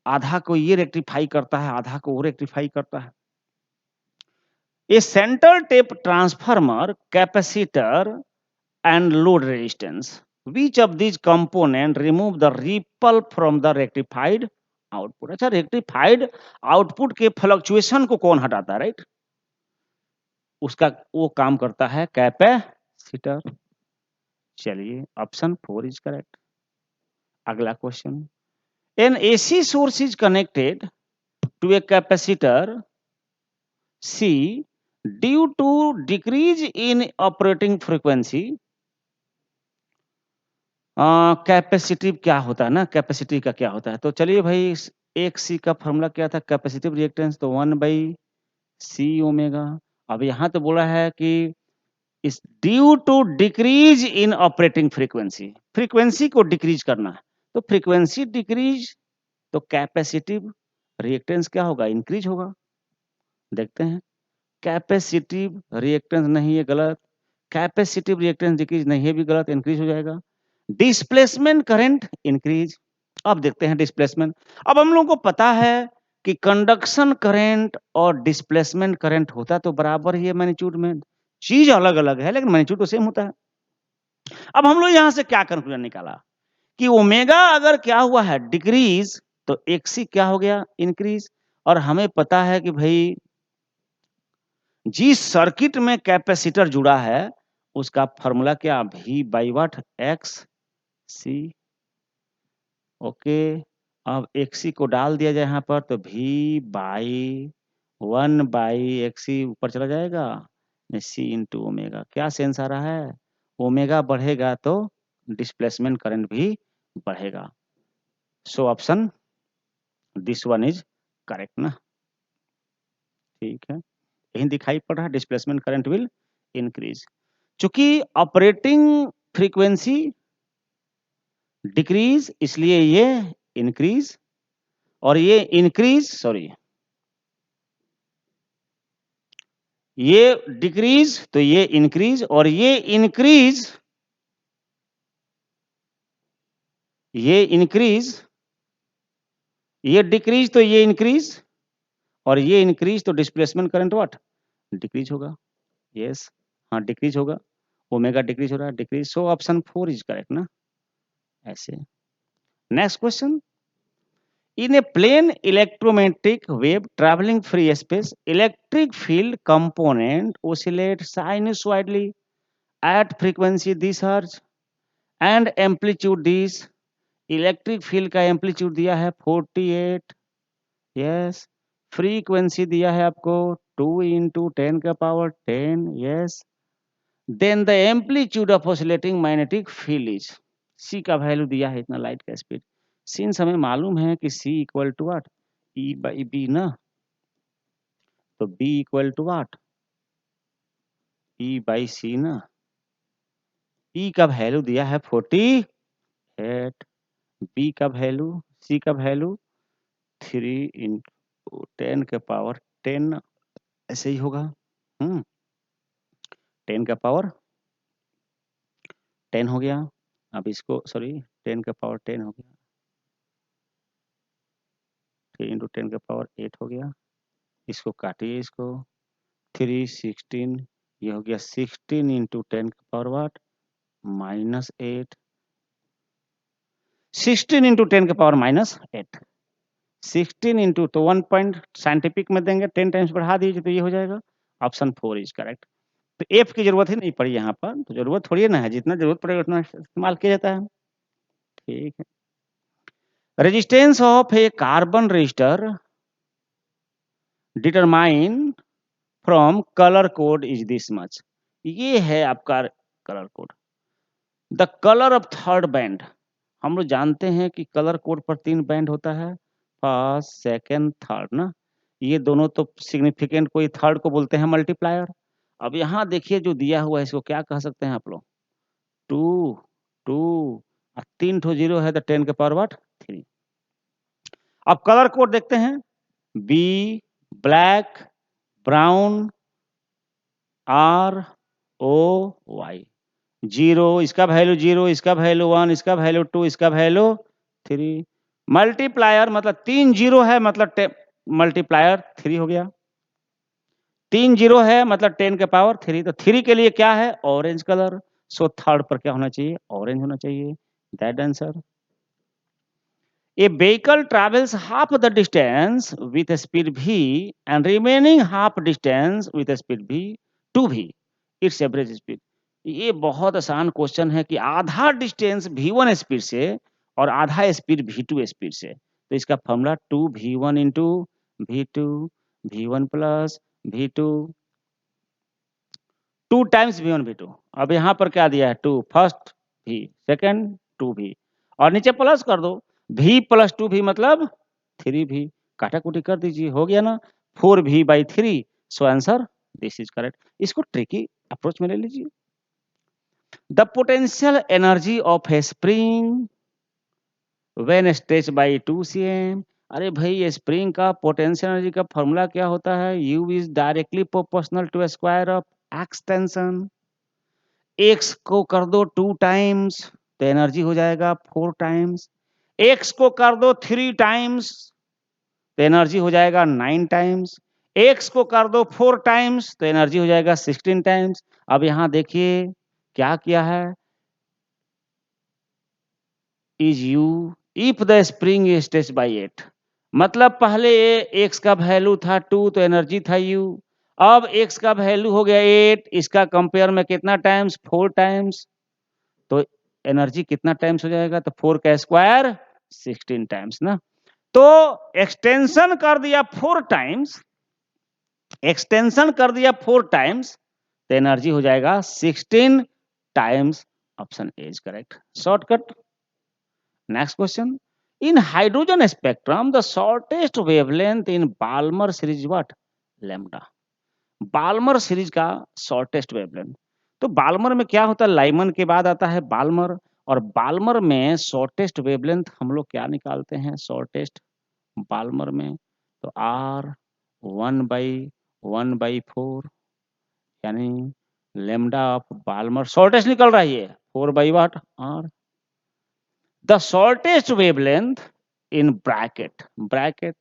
S1: आधा को ये रेक्टिफाई करता है, आधा को वो रेक्टिफाई करता है। A centre tap transformer, capacitor and load resistance, which of these component remove the ripple from the rectified output? अच्छा, रेक्टिफाइड आउटपुट के फ्लक्चुएशन को कौन हटाता है, राइट? उसका वो काम करता है कैपेसिटर। चलिए ऑप्शन 4 इज करेक्ट। अगला question, an AC source is connected to a capacitor C due to decrease in operating frequency. Capacitive क्या होता है ना, कैपेसिटी का क्या होता है, तो चलिए भाई, एक सी का फॉर्मूला क्या था, कैपेसिटिव रिएक्टेंस, तो 1/c ओमेगा। अब यहाँ तो बोला है कि इस due to decrease in operating frequency, frequency को डिक्रीज करना है, तो फ्रीक्वेंसी डिक्रीज तो कैपेसिटिव रिएक्टेंस क्या होगा, इंक्रीज होगा। देखते हैं, कैपेसिटिव रिएक्टेंस नहीं है, गलत। कैपेसिटिव रिएक्टेंस डिक्रीज नहीं है, भी गलत, इंक्रीज हो जाएगा। Displacement current increase. अब देखते हैं डिस्प्लेसमेंट। अब हम लोगों को पता है कि कंडक्शन करंट और डिस्प्लेसमेंट करंट होता तो बराबर ही है मैग्नीट्यूड में, चीज अलग अलग है लेकिन मैग्नीट्यूड तो सेम होता है। अब हम लोग यहां से क्या कंक्लूजन निकाला कि ओमेगा अगर क्या हुआ है डिक्रीज, तो एक्सी क्या हो गया, इंक्रीज। और हमें पता है कि भाई जिस सर्किट में कैपेसिटर जुड़ा है उसका फॉर्मूला क्या, V by what, X C. Okay, अब एक्सी को डाल दिया जाए यहाँ पर, तो V/1/XC ऊपर चला जाएगा, C इंटू ओमेगा। क्या सेंस आ रहा है, ओमेगा बढ़ेगा तो डिस्प्लेसमेंट करंट भी बढ़ेगा। So option this one is correct ना। ठीक है, यही दिखाई पड़ रहा है, डिस्प्लेसमेंट करंट विल इंक्रीज। चूंकि ऑपरेटिंग फ्रीक्वेंसी डिक्रीज इसलिए ये इंक्रीज, और ये इंक्रीज, सॉरी, ये डिक्रीज तो ये इंक्रीज, और ये इंक्रीज, ये इंक्रीज, ये डिक्रीज तो ये इंक्रीज, और ये इंक्रीज तो डिस्प्लेसमेंट करंट व्हाट, डिक्रीज होगा। यस, हाँ डिक्रीज होगा, ओमेगा डिक्रीज हो रहा है, decrease. So option 4 is correct ना, ऐसे। Next question, in a plane electromagnetic wave traveling free space, electric field component oscillates sinusoidally at frequency this hertz and amplitude this। Electric field का amplitude दिया है 48, yes. Frequency दिया है आपको 2 into 10 का power 10, yes. Then the amplitude of oscillating magnetic field is, c का value दिया है इतना, लाइट का स्पीड। सिंस हमें मालूम है कि c equal to what, E by B ना, तो B equal to what, E by C ना। ई का वैल्यू दिया है 48, बी का वैल्यू, सी का वैल्यू 3 इंटू 10 के पावर 10, ऐसे ही होगा। 10 का पावर 10 हो गया। अब इसको, सॉरी, 10 का पावर 10 हो गया, 3 इंटू 10 का पावर 8 हो गया। इसको काटिए, इसको 3 16, ये हो गया 16 इंटू 10 का पावर वाट -8, 16 इंटू 10 के पावर -8, 16 इंटू, तो 1 पॉइंट साइंटिफिक में देंगे, 10 टाइम्स बढ़ा दीजिए तो ये हो जाएगा। Option 4 is correct. तो एफ की जरूरत ही नहीं पड़ी यहाँ पर, तो जरूरत थोड़ी ना है, जितना जरूरत पड़ेगा उतना इस्तेमाल किया जाता है। ठीक है। Resistance of A carbon register determine from colour code is this much. ये है आपका colour code. The colour of third band, हम लोग जानते हैं कि कलर कोड पर 3 बैंड होता है, फर्स्ट, सेकंड, थर्ड ना। ये दोनों तो सिग्निफिकेंट, कोई थर्ड को बोलते हैं मल्टीप्लायर। अब यहाँ देखिए जो दिया हुआ है, इसको क्या कह सकते हैं आप लोग? 2, 2 और 3 ठो 0 है, तो 10 के पावर व्हाट? 3। अब कलर कोड देखते हैं, B, black, brown, R, O, Y. 0, इसका वैल्यू 0, इसका वैल्यू 1, इसका वैल्यू 2, इसका वैल्यू 3। मल्टीप्लायर मतलब 3 0 है, मतलब मल्टीप्लायर 3 हो गया। 3 0 है मतलब 10 के पावर 3, तो 3 के लिए क्या है? Orange colour. सो थर्ड पर क्या होना चाहिए? ऑरेंज होना चाहिए। That answer. A vehicle travels half the distance with a speed v and remaining half distance with a speed v 2v, its average speed। ये बहुत आसान क्वेश्चन है कि आधा डिस्टेंस v1 स्पीड से और आधा स्पीड v2 स्पीड से, तो इसका formula 2v1 into v2, v1 plus v2, 2 times v1 v2। अब यहाँ पर क्या दिया है? 2 फर्स्ट v, सेकंड 2v, और नीचे प्लस कर दो, v प्लस 2v मतलब 3v। काटाकुटी कर दीजिए, हो गया ना, 4v/3। So answer this is correct. इसको ट्रिकी अप्रोच में ले लीजिए। The potential energy of a spring when stretch by 2 cm। अरे भाई, ये स्प्रिंग का पोटेंशियल एनर्जी का फॉर्मूला क्या होता है? U is directly proportional to square of extension. X को कर दो 2 टाइम्स तो एनर्जी हो जाएगा 4 टाइम्स। एक्स को कर दो 3 टाइम्स तो एनर्जी हो जाएगा 9 टाइम्स। एक्स को कर दो 4 टाइम्स तो एनर्जी हो जाएगा 16 टाइम्स। अब यहाँ देखिए क्या किया है? Is U if the spring is stretch by 8, मतलब पहले एक्स का वैल्यू था 2 तो एनर्जी था यू। अब एक्स का वैल्यू हो गया 8, इसका कंपेयर में कितना टाइम्स? 4 टाइम्स। तो एनर्जी कितना टाइम्स हो जाएगा? तो 4 का स्क्वायर 16 टाइम्स ना। तो एक्सटेंशन कर दिया 4 टाइम्स, एक्सटेंशन कर दिया 4 टाइम्स, तो एनर्जी हो जाएगा 16 times. Option A is correct. Shortcut. Next question. In hydrogen spectrum the shortest wavelength in Balmer series what? Lambda. Balmer series का शॉर्टेस्ट वेवलेंथ। तो बाल्मर में क्या होता है? लाइमन के बाद आता है बाल्मर, और बाल्मर में शॉर्टेस्ट वेवलेंथ हम लोग क्या निकालते हैं? शॉर्टेस्ट बाल्मर में तो आर 1/4, यानी लेमडा ऑफ बाल्मर शॉर्टेस्ट निकल रहा है ये 4/वाट R. The shortest wavelength in Brackett, Brackett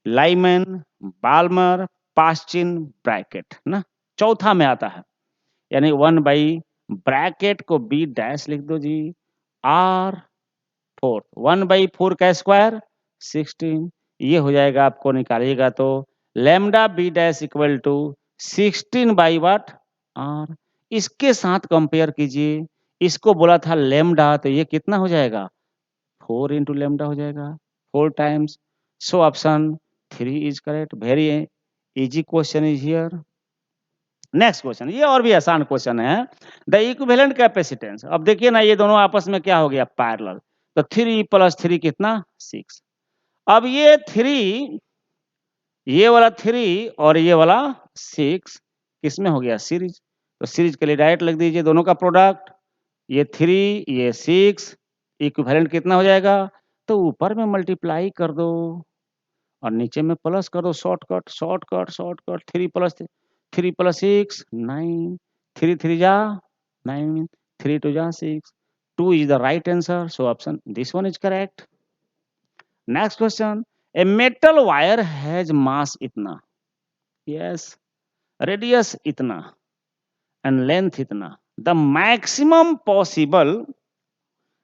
S1: Lyman, Balmer, Paschen, Brackett ना, चौथा में आता है, यानी 1 ब्रैकेट को बी डैश लिख दो जी, आर 4, 1/4 का स्क्वायर 16। ये हो जाएगा, आपको निकालिएगा तो lambda B dash equal to 16/वाट आर। इसके साथ कंपेयर कीजिए, इसको बोला था लैम्डा, तो ये कितना हो जाएगा? 4 इंटू लैम्डा हो जाएगा, 4 times. So option 3 is correct. Very easy question is here. Next question, ये और भी आसान क्वेश्चन है। The equivalent capacitance. अब देखिए ना, ये दोनों आपस में क्या हो गया? पैरेलल। तो 3 + 3 कितना? 6। अब ये 3, ये वाला 3 और ये वाला 6 किसमें हो गया? सीरीज। तो सीरीज के लिए डायरेक्ट लिख दीजिए दोनों का प्रोडक्ट, ये 3 ये 6, इक्विवेलेंट कितना हो जाएगा? तो ऊपर में मल्टीप्लाई कर दो और नीचे में प्लस कर दो। Shortcut, shortcut, shortcut. 3 + 6 9, 3 3 जा 9, 3 2 जा 6, 2 is the right answer, so option this one is correct. Next question, a metal wire has mass इतना, yes, radius इतना and length इतना, the maximum possible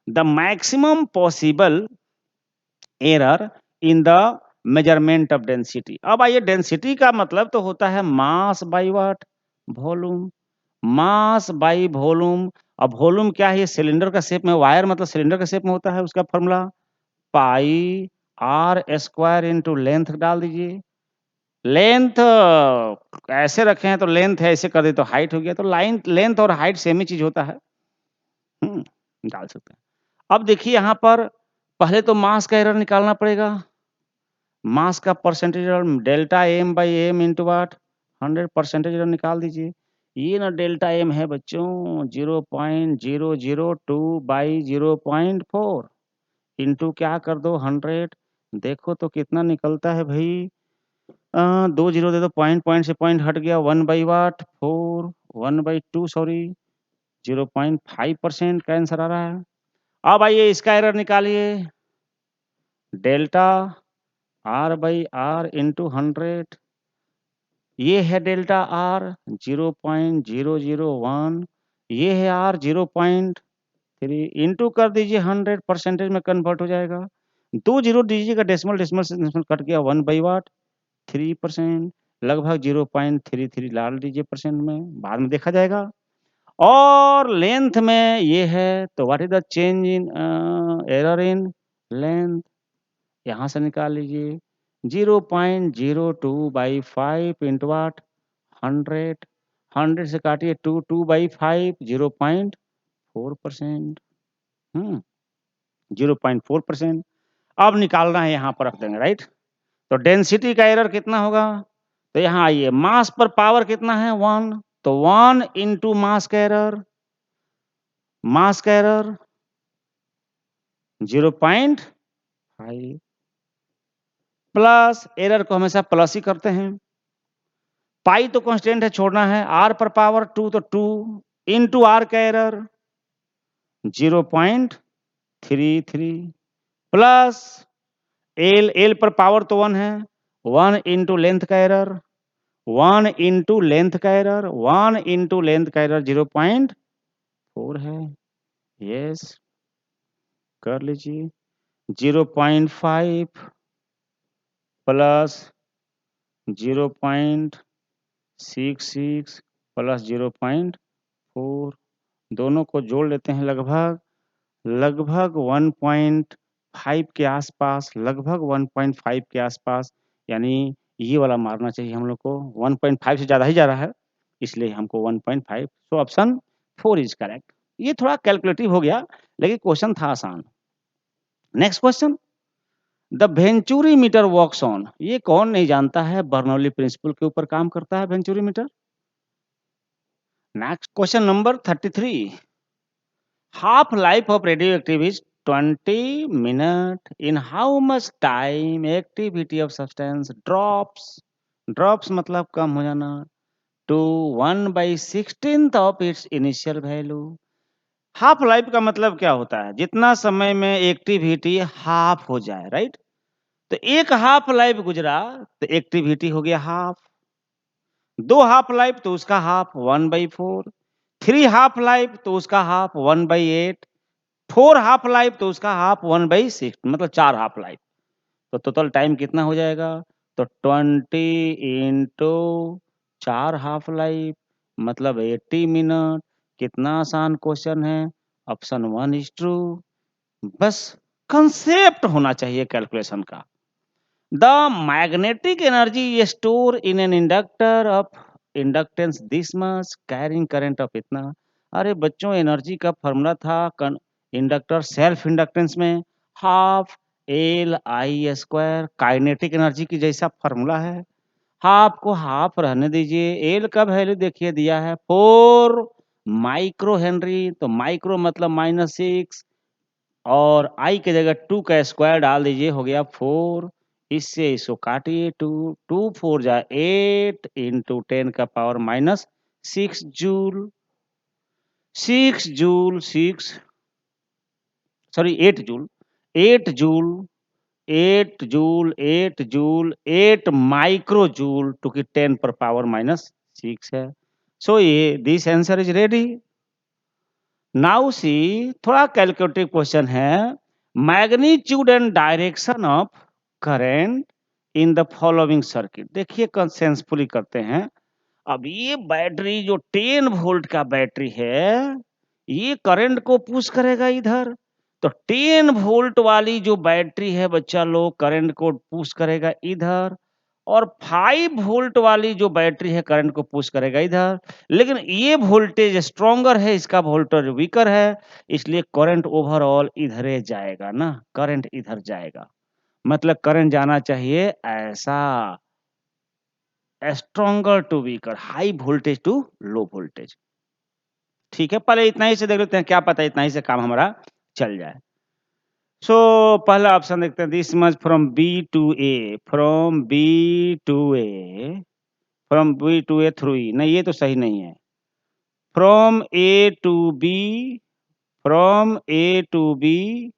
S1: the maximum possible error in the measurement of density. अब आइए, density का मतलब तो होता है mass by what, volume. Mass by volume. अब वॉल्यूम क्या है, ये सिलेंडर का शेप में, वायर मतलब सिलेंडर का शेप में होता है, उसका formula pi R square into length डाल दीजिए। लेंथ ऐसे रखे हैं तो लेंथ है, ऐसे कर दे तो हाइट हो गया, तो लाइन लेंथ और हाइट सेम ही चीज होता है। डाल सकते हैं। अब देखिए यहाँ पर पहले तो मास का एरर निकालना पड़ेगा। मास का percentage delta M by M into what 100 percentage निकाल दीजिए। ये ना डेल्टा एम है बच्चों 0.002 बाई 0.4 इंटू क्या कर दो 100। देखो तो कितना निकलता है भाई, 2 जीरो दे दो, पॉइंट पॉइंट से पॉइंट हट गया, 1 बाई वाट 4, 1/2 सॉरी 0.5% का आंसर आ रहा है। अब आइए इसका एरर निकालिए, delta R by R into 100, ये है डेल्टा आर 0.001, ये है आर 0.3 इंटू कर दीजिए 100 परसेंटेज में कन्वर्ट हो जाएगा। 2 जीरो दीजिएगा, डेसिमल डेसिमल से डेसिमल कट गया, 1 बाई वाट 3%, लगभग 0.33 डाल दीजिए परसेंट में, बाद में देखा जाएगा। और लेंथ में ये है, तो what is the change in error in length, यहाँ से निकाल लीजिए 0.02 बाई 5 इंटू वाट 100, 100 से काटिए 2 बाई 5 0.4%, 0.4%। अब निकालना है, यहाँ पर रख देंगे, राइट। तो डेंसिटी का एरर कितना होगा, तो यहाँ आइए, मास पर पावर कितना है 1, तो 1 इंटू मास का एरर, मास का एरर 0.5 प्लस, एरर को हमेशा प्लस ही करते हैं, पाई तो कांस्टेंट है, छोड़ना है, आर पर पावर 2 तो 2 इंटू आर का एरर 0.33 प्लस एल पर पावर तो 1 है, 1 इंटू लेंथ का एरर, 1 इंटू लेंथ का एरर, 1 इंटू लेंथ का एरर 0.4 है। यस, कर लीजिए 0.5 प्लस 0.66 प्लस 0.4, दोनों को जोड़ लेते हैं, लगभग 1.5 के आसपास, लगभग 1.5 के आसपास, यानी ये वाला मारना चाहिए हम लोग को, 1.5 से ज़्यादा ही जा रहा है, इसलिए हमको 1.5, सो ऑप्शन 4 इज करेक्ट। ये थोड़ा कैलकुलेटिव हो गया, लेकिन क्वेश्चन था आसान। Next question, the venturi meter works on, ये कौन नहीं जानता है, बर्नौली प्रिंसिपल के ऊपर काम करता है venturi meter. Next question number 33, half life of radioactive is 20 minutes. In how much time activity of substance drops मतलब कम हो जाना to 1/16 of its initial value। Half life का मतलब क्या होता है, जितना समय में एक्टिविटी हाफ हो जाए, राइट। तो एक हाफ लाइफ गुजरा तो एक्टिविटी हो गया हाफ, 2 हाफ लाइफ तो उसका हाफ 1/4, 3 हाफ लाइफ तो उसका हाफ 1/8, 4 हाफ लाइफ तो उसका हाफ 1/6, मतलब 4 हाफ लाइफ। तो टोटल टाइम कितना हो जाएगा, तो 20 इंटू 4 हाफ लाइफ मतलब 80 मिनट। कितना आसान क्वेश्चन है, ऑप्शन 1 इज ट्रू। बस कंसेप्ट होना चाहिए कैलकुलेशन का। The magnetic energy store in an inductor of inductance this much carrying current of इतना। अरे बच्चों, एनर्जी का फॉर्मूला था इंडक्टर सेल्फ इंडक्टेंस में half L I square, kinetic energy की जैसा फॉर्मूला है। हाफ को हाफ रहने दीजिए, एल का वैल्यू देखिए दिया है 4 माइक्रो हेनरी, तो माइक्रो मतलब -6, और आई की जगह 2 का स्क्वायर डाल दीजिए, हो गया 4। इससे इसको काटिए, 2 2 4 जा 8 इंटू 10 का power -6 joule, 6 joule 6 sorry 8 joule, 8 joule 8 joule 8 joule 8 micro joule to की 10 पर पावर -6 है। सो ये this answer is ready. Now see, थोड़ा कैलकुलेटिव क्वेश्चन है। Magnitude and direction of current in the following circuit. देखिए कंसेंसफुली करते हैं। अब ये बैटरी जो 10 वोल्ट का बैटरी है, ये करंट को पुश करेगा इधर। तो 10 वोल्ट वाली जो बैटरी है बच्चा लोग, करंट को पुश करेगा इधर, और 5 वोल्ट वाली जो बैटरी है करंट को पुश करेगा इधर। लेकिन ये वोल्टेज स्ट्रॉन्गर है, इसका वोल्टेज वीकर है, इसलिए करंट ओवरऑल इधर जाएगा ना, करंट इधर जाएगा। मतलब करंट जाना चाहिए ऐसा, stronger to weaker, high voltage to low voltage. ठीक है, पहले इतना ही से देख लेते हैं, क्या पता इतना ही से काम हमारा चल जाए। सो पहला ऑप्शन देखते हैं, this much from B to A, from B to A, from B to A through E. नहीं, ये तो सही नहीं है। From A to B, from A to B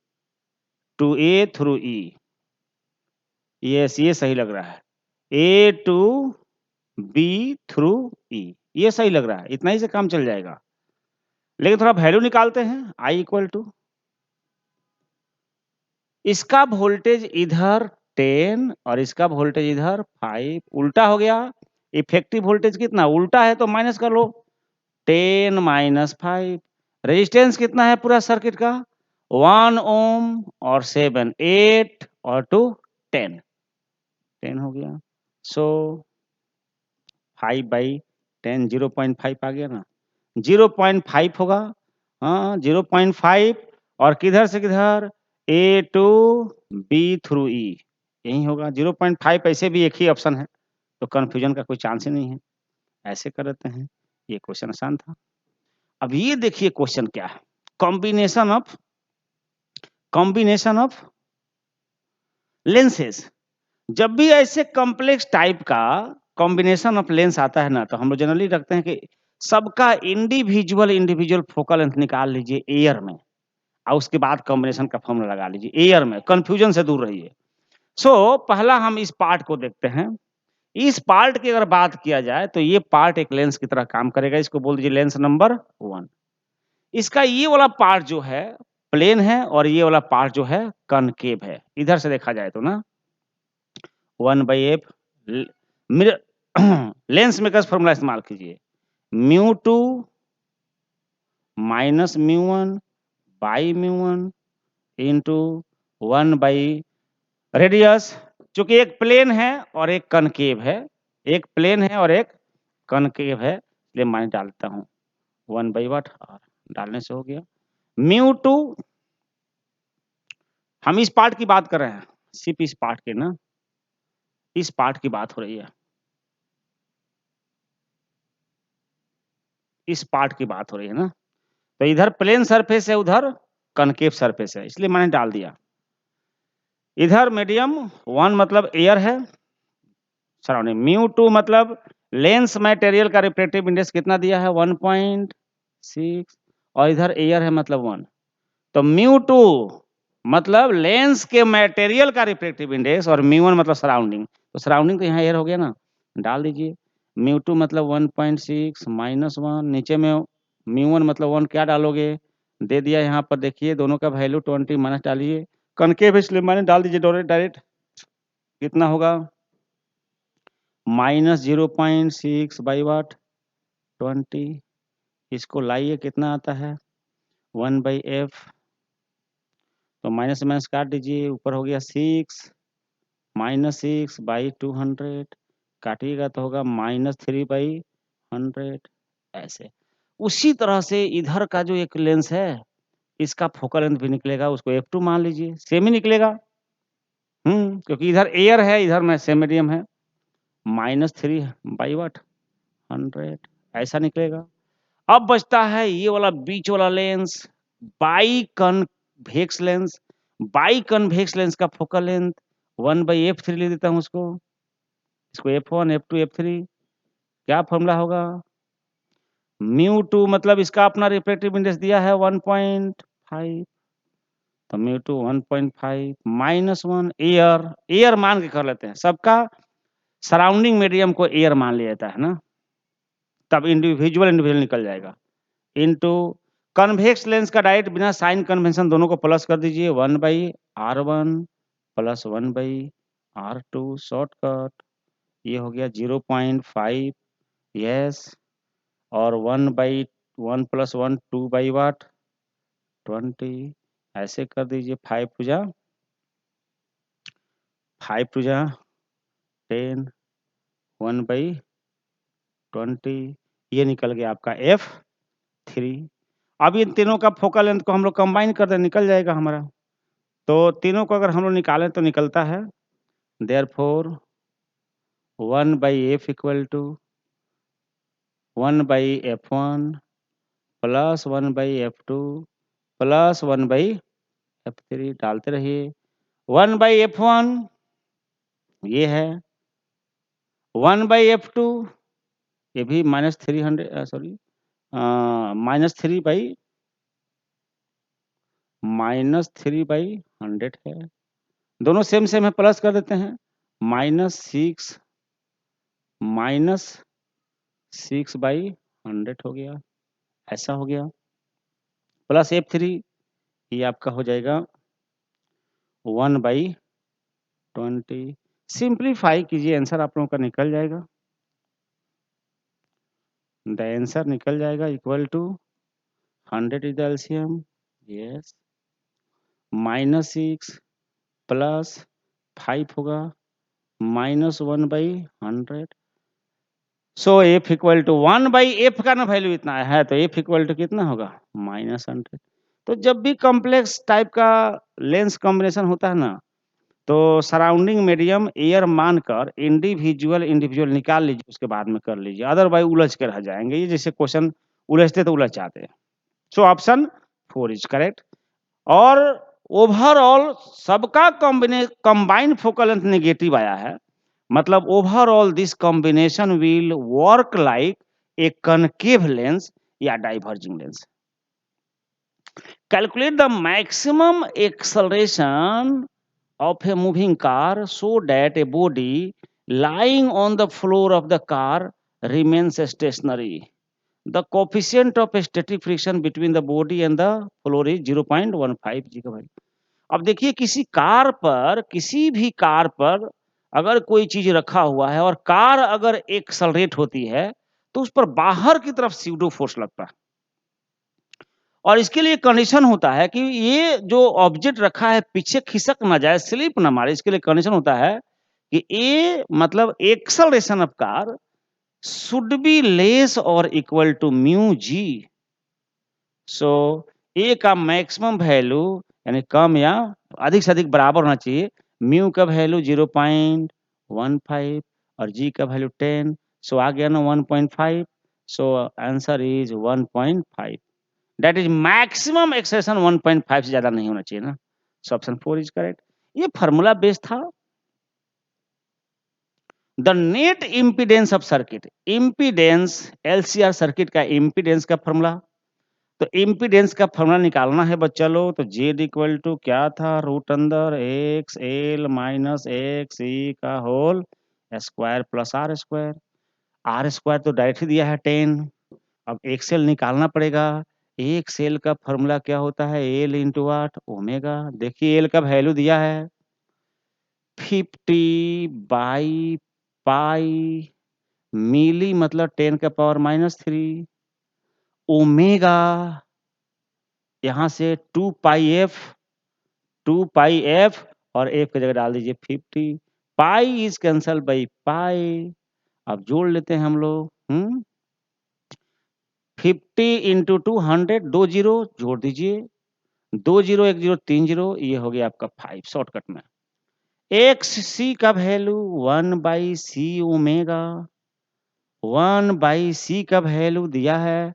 S1: to A through E. Yes, ये सही लग रहा है। A to B through E, ये सही लग रहा है, इतना ही से काम चल जाएगा। लेकिन थोड़ा वैल्यू निकालते हैं, आई इक्वल टू, इसका वोल्टेज इधर 10 और इसका वोल्टेज इधर 5, उल्टा हो गया। इफेक्टिव वोल्टेज कितना, उल्टा है तो माइनस कर लो, 10 माइनस 5। रेजिस्टेंस कितना है पूरा सर्किट का, 1 ओम और 7, 8 और 2 10, 10 हो गया। सो 5/10 0.5 आ गया ना, 0.5 होगा। हाँ 0.5, और किधर से किधर, ए टू बी थ्रू ई, यही होगा 0.5। ऐसे भी एक ही ऑप्शन है, तो कंफ्यूजन का कोई चांस ही नहीं है। ऐसे कर देते हैं, ये क्वेश्चन आसान था। अब ये देखिए क्वेश्चन क्या है, कॉम्बिनेशन ऑफ लेंसेज। जब भी ऐसे कॉम्प्लेक्स टाइप का कॉम्बिनेशन ऑफ लेंस आता है ना, तो हम लोग जनरली रखते हैं कि सबका इंडिविजुअल फोकल लेंथ निकाल लीजिए एयर में, और उसके बाद कॉम्बिनेशन का फॉर्मूला लगा लीजिए एयर में, कंफ्यूजन से दूर रहिए। सो पहला हम इस पार्ट को देखते हैं। इस पार्ट की अगर बात किया जाए तो ये पार्ट एक लेंस की तरह काम करेगा, इसको बोल दीजिए लेंस नंबर 1। इसका ये वाला पार्ट जो है प्लेन है, और ये वाला पार्ट जो है कनकेव है, इधर से देखा जाए तो ना, 1/f लेंस मेकर्स फॉर्मूला इस्तेमाल कीजिए, μ2 माइनस μ1 बाई μ1 इंटू 1 रेडियस। चूंकि एक प्लेन है और एक कनकेव है, एक प्लेन है और एक कनकेव है, इसलिए मैं डालता हूँ 1/वाट, और डालने से हो गया μ2। हम इस पार्ट की बात कर रहे हैं, सिर्फ इस पार्ट के ना, इस पार्ट की बात हो रही है, इस पार्ट की बात हो रही है ना। तो इधर प्लेन सरफेस है, उधर कनकेव सरफेस है, इसलिए मैंने डाल दिया। इधर मीडियम 1 मतलब एयर है सराउंडिंग, μ2 मतलब लेंस मटेरियल का रिफ्रैक्टिव इंडेक्स कितना दिया है 1.6, और इधर एयर है मतलब 1। तो μ2 मतलब लेंस के मटेरियल का रिफ्रैक्टिव इंडेक्स, और μ1 मतलब सराउंडिंग, तो सराउंडिंग तो यहाँ एयर हो गया ना, डाल दीजिए। μ2 मतलब 1.6 माइनस 1, नीचे में μ1 मतलब 1, क्या डालोगे, दे दिया यहाँ पर, देखिए दोनों का वैल्यू 20 माइनस डालिए, कनकेव इसलिए मैंने डाल दीजिए डायरेक्ट। कितना होगा, माइनस 0.6/वाट 20, इसको लाइए कितना आता है 1/f, तो माइनस से माइनस काट दीजिए, ऊपर हो गया 6 माइनस 6/200, काटिएगा तो होगा -3/100। ऐसे उसी तरह से इधर का जो एक लेंस है, इसका फोकल लेंथ भी निकलेगा, उसको f2 मान लीजिए, सेम ही निकलेगा। क्योंकि इधर एयर है, इधर में सेम मीडियम है, -3/वाट 100, ऐसा निकलेगा। अब बचता है ये वाला बीच वाला lens, by convex lens. By convex lens का फोकल लेंथ 1/f3 ले देता हूँ उसको, इसको f1 f2 f3, क्या फॉर्मूला होगा, μ2 मतलब इसका अपना रिफ्रैक्टिव इंडेक्स दिया है 1.5, तो μ2 1.5 माइनस 1, एयर मान के कर लेते हैं, सबका सराउंडिंग मीडियम को एयर मान लिया जाता है ना, तब इंडिविजुअल निकल जाएगा, इनटू कन्वेक्स लेंस का डायरेक्ट बिना साइन कन्वेंशन दोनों को प्लस कर दीजिए 1/R1 प्लस 1/R2 शॉर्टकट, ये हो गया 0.5 यस, और 1/1 प्लस 1 2 बाई वाट 20, ऐसे कर दीजिए 5 टू 10 1/20, ये निकल गया आपका F3। अब इन तीनों का फोकल लेंथ को हम लोग कंबाइन कर दें, निकल जाएगा हमारा। तो तीनों को अगर हम लोग निकालें तो निकलता है therefore 1/F equal to 1/F1 plus 1/F2 plus 1/F3, डालते रहिए। 1/F1 ये है, 1/F2 ये भी -300 सॉरी -3/100 है, दोनों सेम सेम है, प्लस कर देते हैं -6/100 हो गया, ऐसा हो गया, प्लस F3 ये आपका हो जाएगा 1/20। सिंप्लीफाई कीजिए, आंसर आप लोगों का निकल जाएगा। द आंसर निकल जाएगा equal to 100 is the LCM, yes, -6 plus 5 होगा -1/100। सो F इक्वल टू 1/F का ना वैल्यू इतना है, तो F इक्वल टू कितना होगा -100। तो जब भी कॉम्प्लेक्स टाइप का लेंस कॉम्बिनेशन होता है ना, तो सराउंडिंग मीडियम एयर मानकर इंडिविजुअल निकाल लीजिए, उसके बाद में कर लीजिए, अदरवाइज उलझ के रह जाएंगे। ये जैसे क्वेश्चन उलझते तो उलझ जाते हैं। So option 4 is correct. और ओवरऑल सबका कंबाइंड फोकल लेंथ नेगेटिव आया है, मतलब overall this combination will work like a concave lens या diverging lens. Calculate the maximum acceleration of a moving car so that a body lying on the floor of the car remains stationary. The coefficient of static friction between the body and the floor is 0.15 जी का भाई। अब देखिए किसी भी car पर अगर कोई चीज रखा हुआ है और कार अगर एक्सेलरेट होती है तो उस पर बाहर की तरफ स्यूडो फोर्स लगता है, और इसके लिए कंडीशन होता है कि ये जो ऑब्जेक्ट रखा है पीछे खिसक ना जाए, स्लिप ना मारे। इसके लिए कंडीशन होता है कि ए मतलब acceleration of car should be less और इक्वल टू म्यू जी। सो ए का मैक्सिमम वैल्यू यानी कम या अधिक से अधिक बराबर होना चाहिए। म्यू का वैल्यू 0.15 और जी का वैल्यू 10। सो आ गया ना 1.5। So answer is 1.5। That is maximum extension 1.5 से ज्यादा नहीं होना चाहिए ना। So option 4 is correct. ये फार्मूला बेस था। The net impedance of circuit, impedance LCR circuit का इम्पीडेंस का फार्मूला, तो इम्पीडेंस का फार्मूला निकालना है बच्चा लोग। तो जेड इक्वल टू क्या था, रूट अंदर X L minus X E का whole square plus R square. R square तो डायरेक्ट दिया है 10। अब एक्सएल निकालना पड़ेगा। एक सेल का फॉर्मूला क्या होता है, एल इंटू वाट ओमेगा। देखिए एल का वैल्यू दिया है 50/पाई मिली, मतलब 10⁻³ ओमेगा यहाँ से 2πf और एफ की जगह डाल दीजिए 50। Pi is cancel by pi. अब जोड़ लेते हैं हम लोग। 50 इंटू 200, 2 जीरो जोड़ दीजिए, 2 जीरो 1 जीरो 3 जीरो, ये हो गया आपका 5 शॉर्टकट में। एक्स सी का वैल्यू 1/c ओमेगा, 1/c का वैल्यू दिया है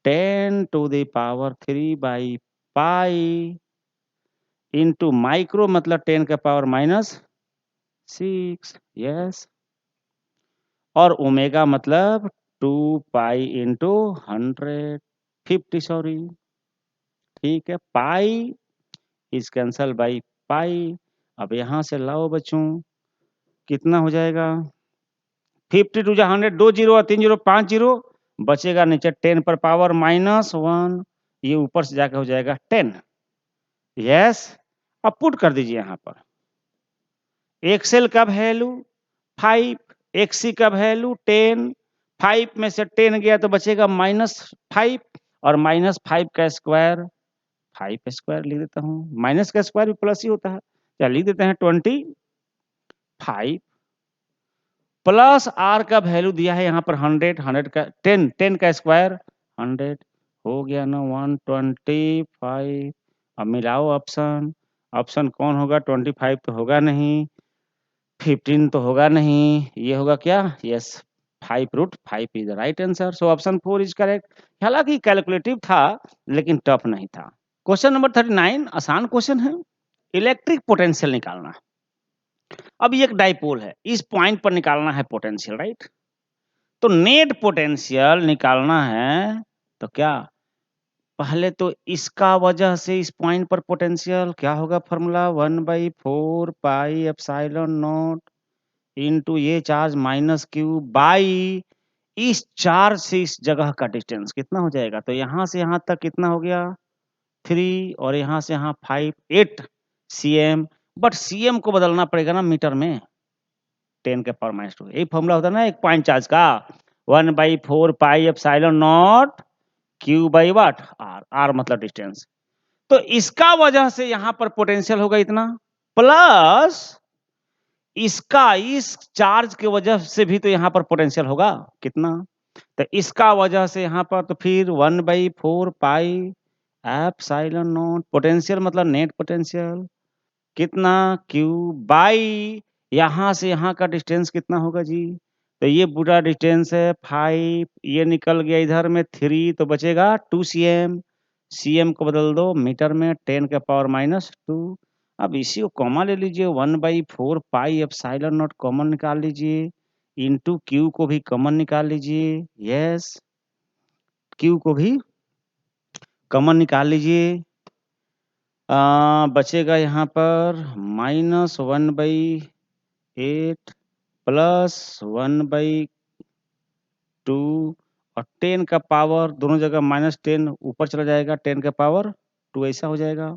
S1: 10⁻³ इंटू माइक्रो मतलब 10⁻⁻6, यस, और ओमेगा मतलब 2π इंटू 100 50 सॉरी, ठीक है। Pi is cancel by pi. अब यहाँ से लाओ बच्चों, कितना हो जाएगा 50 टू 100, 2 जीरो और 3 जीरो 5 जीरो बचेगा नीचे 10⁻⁻1 ये ऊपर से जाके हो जाएगा 10। यस, अब पुट कर दीजिए यहाँ पर। एक्सएल का वैल्यू 5, एक्सी का वैल्यू 10, 5 में से 10 गया तो बचेगा -5 और -5 का स्क्वायर 5 स्क्वायर लिख देता हूँ, माइनस का स्क्वायर भी प्लस ही होता है, क्या लिख देते हैं 25 प्लस आर का वैल्यू दिया है यहाँ पर 100 का 10 का स्क्वायर 100 हो गया ना 125। अब मिलाओ ऑप्शन, ऑप्शन कौन होगा? 25 तो होगा नहीं, 15 तो होगा नहीं, ये होगा क्या? Yes, 5√5 is the right answer. So option 4 is correct. हालांकि कैलकुलेटिव था लेकिन टफ नहीं था। क्वेश्चन नंबर 39 आसान क्वेश्चन है। इलेक्ट्रिक पोटेंशियल निकालना। अब ये एक डाइपोल है, इस पॉइंट पर निकालना है पोटेंशियल, राइट? तो नेट पोटेंशियल निकालना है तो क्या, पहले तो इसका वजह से इस पॉइंट पर पोटेंशियल क्या होगा? Formula 1/4 pi epsilon not into ये चार्ज माइनस क्यू बाई इस चार्ज से इस जगह का डिस्टेंस कितना हो जाएगा? तो यहाँ से यहाँ तक कितना हो गया? 3 और यहाँ से यहाँ 5, 8 cm, बट cm को बदलना पड़ेगा ना मीटर में, 10 के पावर -2। यही फॉर्मूला होता है ना एक पॉइंट चार्ज का, 1/4 pi epsilon naught Q by what? R, R मतलब डिस्टेंस। तो इसका वजह से यहाँ पर पोटेंशियल होगा इतना, प्लस इसका इस चार्ज के वजह से भी तो यहाँ पर पोटेंशियल होगा कितना? तो इसका वजह से यहाँ पर तो फिर 1/4 पाई एप्सिलॉन नॉट, पोटेंशियल मतलब नेट पोटेंशियल कितना? क्यू बाई यहाँ से यहाँ का डिस्टेंस कितना होगा जी? तो ये पूरा डिस्टेंस है 5, ये निकल गया इधर में 3 तो बचेगा 2 cm, cm को बदल दो मीटर में 10 के पावर -2। अब इसी को कॉमन ले लीजिए, 1/4 पाई एप्सिलॉन नॉट कॉमन निकाल लीजिए, इनटू क्यू को भी कॉमन निकाल लीजिए। यस, क्यू को भी कॉमन निकाल लीजिए। बचेगा यहाँ पर -1/8 प्लस 1/2 और 10 का पावर दोनों जगह -10 ऊपर चला जाएगा, 10 का पावर 2 ऐसा हो जाएगा।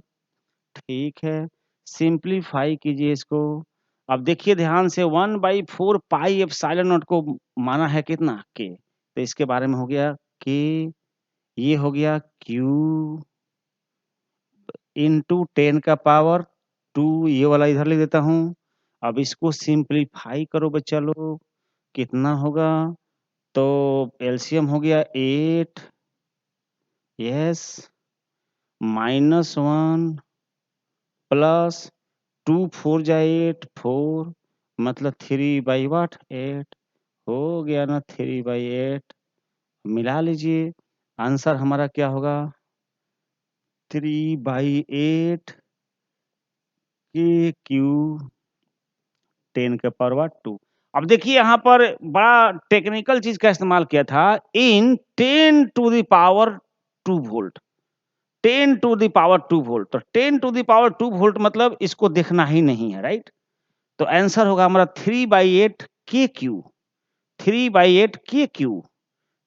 S1: ठीक है, सिंप्लीफाई कीजिए इसको। अब देखिए ध्यान से 1/4 पाई एप्सिलॉन नॉट को माना है कितना के, तो इसके बारे में हो गया कि ये हो गया क्यू इनटू 10 का पावर 2, ये वाला इधर लिख देता हूँ। अब इसको सिंप्लीफाई करो बच्चा लोग, कितना होगा? तो एलसीएम हो गया 8, यस, -1 प्लस 2 4 जा 8 4 मतलब 3 व्हाट 8 हो गया ना 3/8। मिला लीजिए, आंसर हमारा क्या होगा? 3/8 के क्यू 10 के पावर व्हाट 2। अब देखिए यहाँ पर बड़ा टेक्निकल चीज का इस्तेमाल किया था, इन 10 to the power 2 volt, 10 to the power 2 volt. तो 10 टू द पावर 2 वोल्ट मतलब इसको देखना ही नहीं है, राइट? तो आंसर होगा हमारा 3/8 के क्यू, 3/8 के क्यू,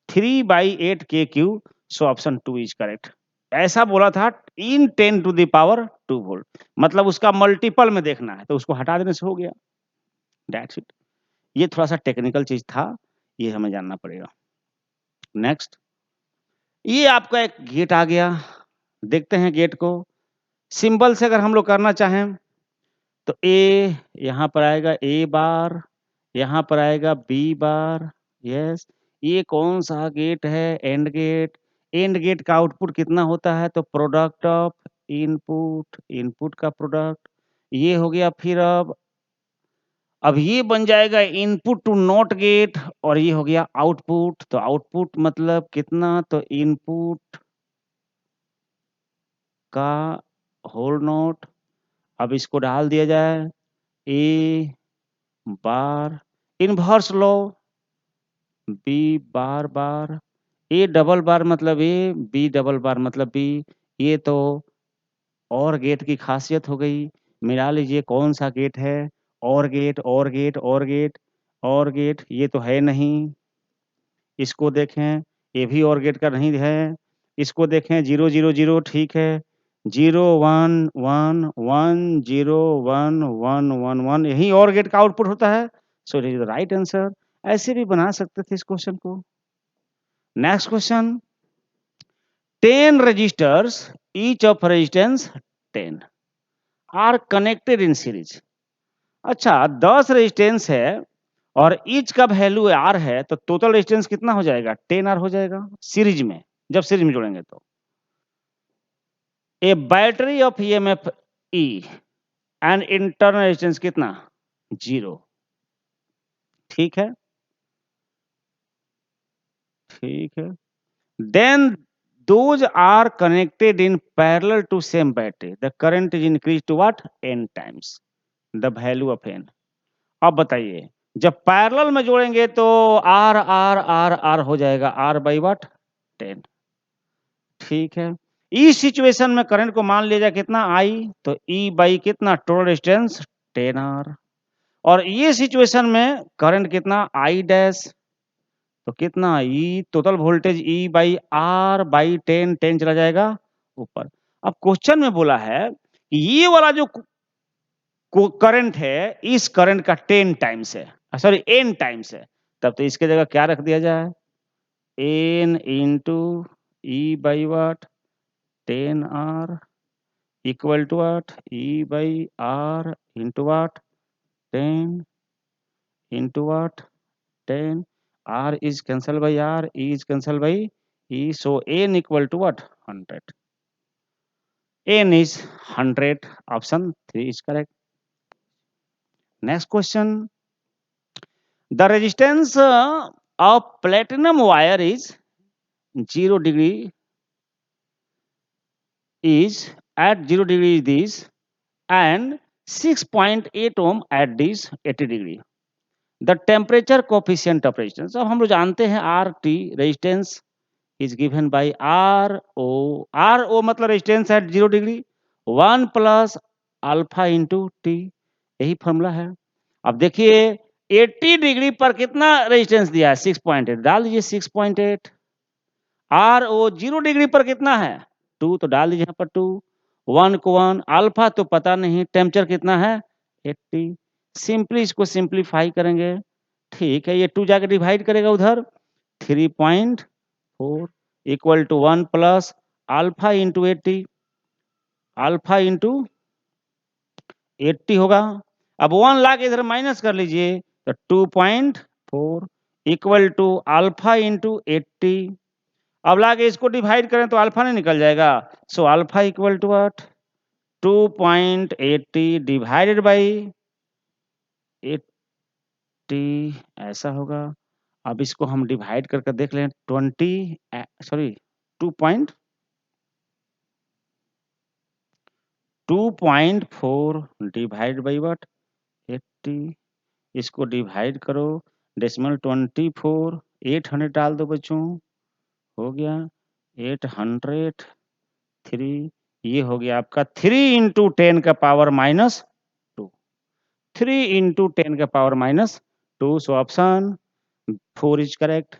S1: 3/8 के Q. So option 2 is correct. ऐसा बोला था इन 10 टू द पावर 2 वोल्ट, मतलब उसका मल्टीपल में देखना है, तो उसको हटा देने से हो गया। That's it. ये थोड़ा-सा टेक्निकल चीज़ था, ये हमें जानना पड़ेगा। नेक्स्ट, ये आपका एक गेट आ गया, देखते हैं गेट को। सिंबल से अगर हम लोग करना चाहें, तो ए यहाँ पर आएगा ए बार, यहाँ पर आएगा बी बार, यस। ये कौन-सा गेट है? And gate. एंड गेट का आउटपुट कितना होता है? तो प्रोडक्ट ऑफ इनपुट, इनपुट का प्रोडक्ट। ये हो गया फिर अब ये बन जाएगा इनपुट टू नॉट गेट और ये हो गया आउटपुट। तो आउटपुट मतलब कितना? तो इनपुट का होल नॉट। अब इसको डाल दिया जाए ए बार इनवर्स लो, B bar bar, A double bar मतलब ए, बी डबल बार मतलब बी। ये तो और गेट की खासियत हो गई। मिला लीजिए कौन सा गेट है? और गेट, और गेट, और गेट, और गेट, ये तो है नहीं। इसको देखें, ये भी और गेट का नहीं है। इसको देखें 0 0 0 ठीक है, 0 1 1 1 0 1 1 1 1 यही OR गेट का आउटपुट होता है। So it is the right answer. ऐसे भी बना सकते थे इस क्वेश्चन को। Next question, 10 registers, each of resistance 10 are connected in series। अच्छा 10 रेजिस्टेंस है और ईच का वैल्यू R है, तो टोटल रेजिस्टेंस कितना हो जाएगा? 10R हो जाएगा सीरीज में, जब सीरीज में जोड़ेंगे तो। A battery of EMF E and internal resistance कितना? 0। ठीक है, ठीक है। Then those are connected in parallel to same battery, the current is increased to what? N times the value of N। अब बताइए, जब पैरेलल में जोड़ेंगे तो R R R R हो जाएगा, R बाई व्हाट? 10। ठीक है, इस सिचुएशन में करंट को मान लिया जाए कितना? I, तो E बाई कितना? Total resistance 10R। और ये सिचुएशन में करंट कितना? I डैश, तो कितना? E total voltage E by R by 10, 10 चला जाएगा ऊपर। अब क्वेश्चन में बोला है कि ये वाला जो करंट है, इस करंट का 10 टाइम्स है, सॉरी n टाइम्स है, तब तो इसके जगह क्या रख दिया जाए? n into E by what? 10R equal to what? E by R into what? 10 into what? 10। R is cancelled by R, E is cancelled by E, so n equal to what? 100। n is 100, option 3 is correct। Next question, the resistance of platinum wire is 0 degree, is at 0 degree is this, and 6.8 ohm at this 80 degree। The temperature coefficient of resistance, अब हम लोग जानते हैं RT resistance is given by RO। RO मतलब resistance at 0 degree, 1 plus alpha into T, यही formula है। अब देखिए 80 डिग्री पर कितना रेजिस्टेंस दिया है? 6.8, डाल दीजिए 6.8। RO 0 डिग्री पर कितना है? 2, तो डाल दीजिए यहाँ पर 2। 1 को 1, अल्फा तो पता नहीं, टेम्परेचर कितना है? 80। सिंपली इसको सिंप्लीफाई करेंगे, ठीक है, ये 2 जाके डिवाइड करेगा उधर, 3.4 equal to 1 plus alpha into 80, alpha into 80 होगा। अब 1 ला के इधर माइनस कर लीजिए, तो 2.4 इक्वल टू अल्फा इंटू 80। अब लाके इसको डिवाइड करें तो अल्फा नहीं निकल जाएगा, so alpha equal to what? 2.80 divided by 80, ऐसा होगा। अब इसको हम डिवाइड करके देख लें, 2.4 डिवाइड बाई व्हाट? 80, इसको डिवाइड करो, डेसिमल 24, 800 डाल दो बच्चों, हो गया 803। ये हो गया आपका 3 इंटू 10 का पावर माइनस 2, 3 इंटू 10 का power minus 2, so option 4 is correct.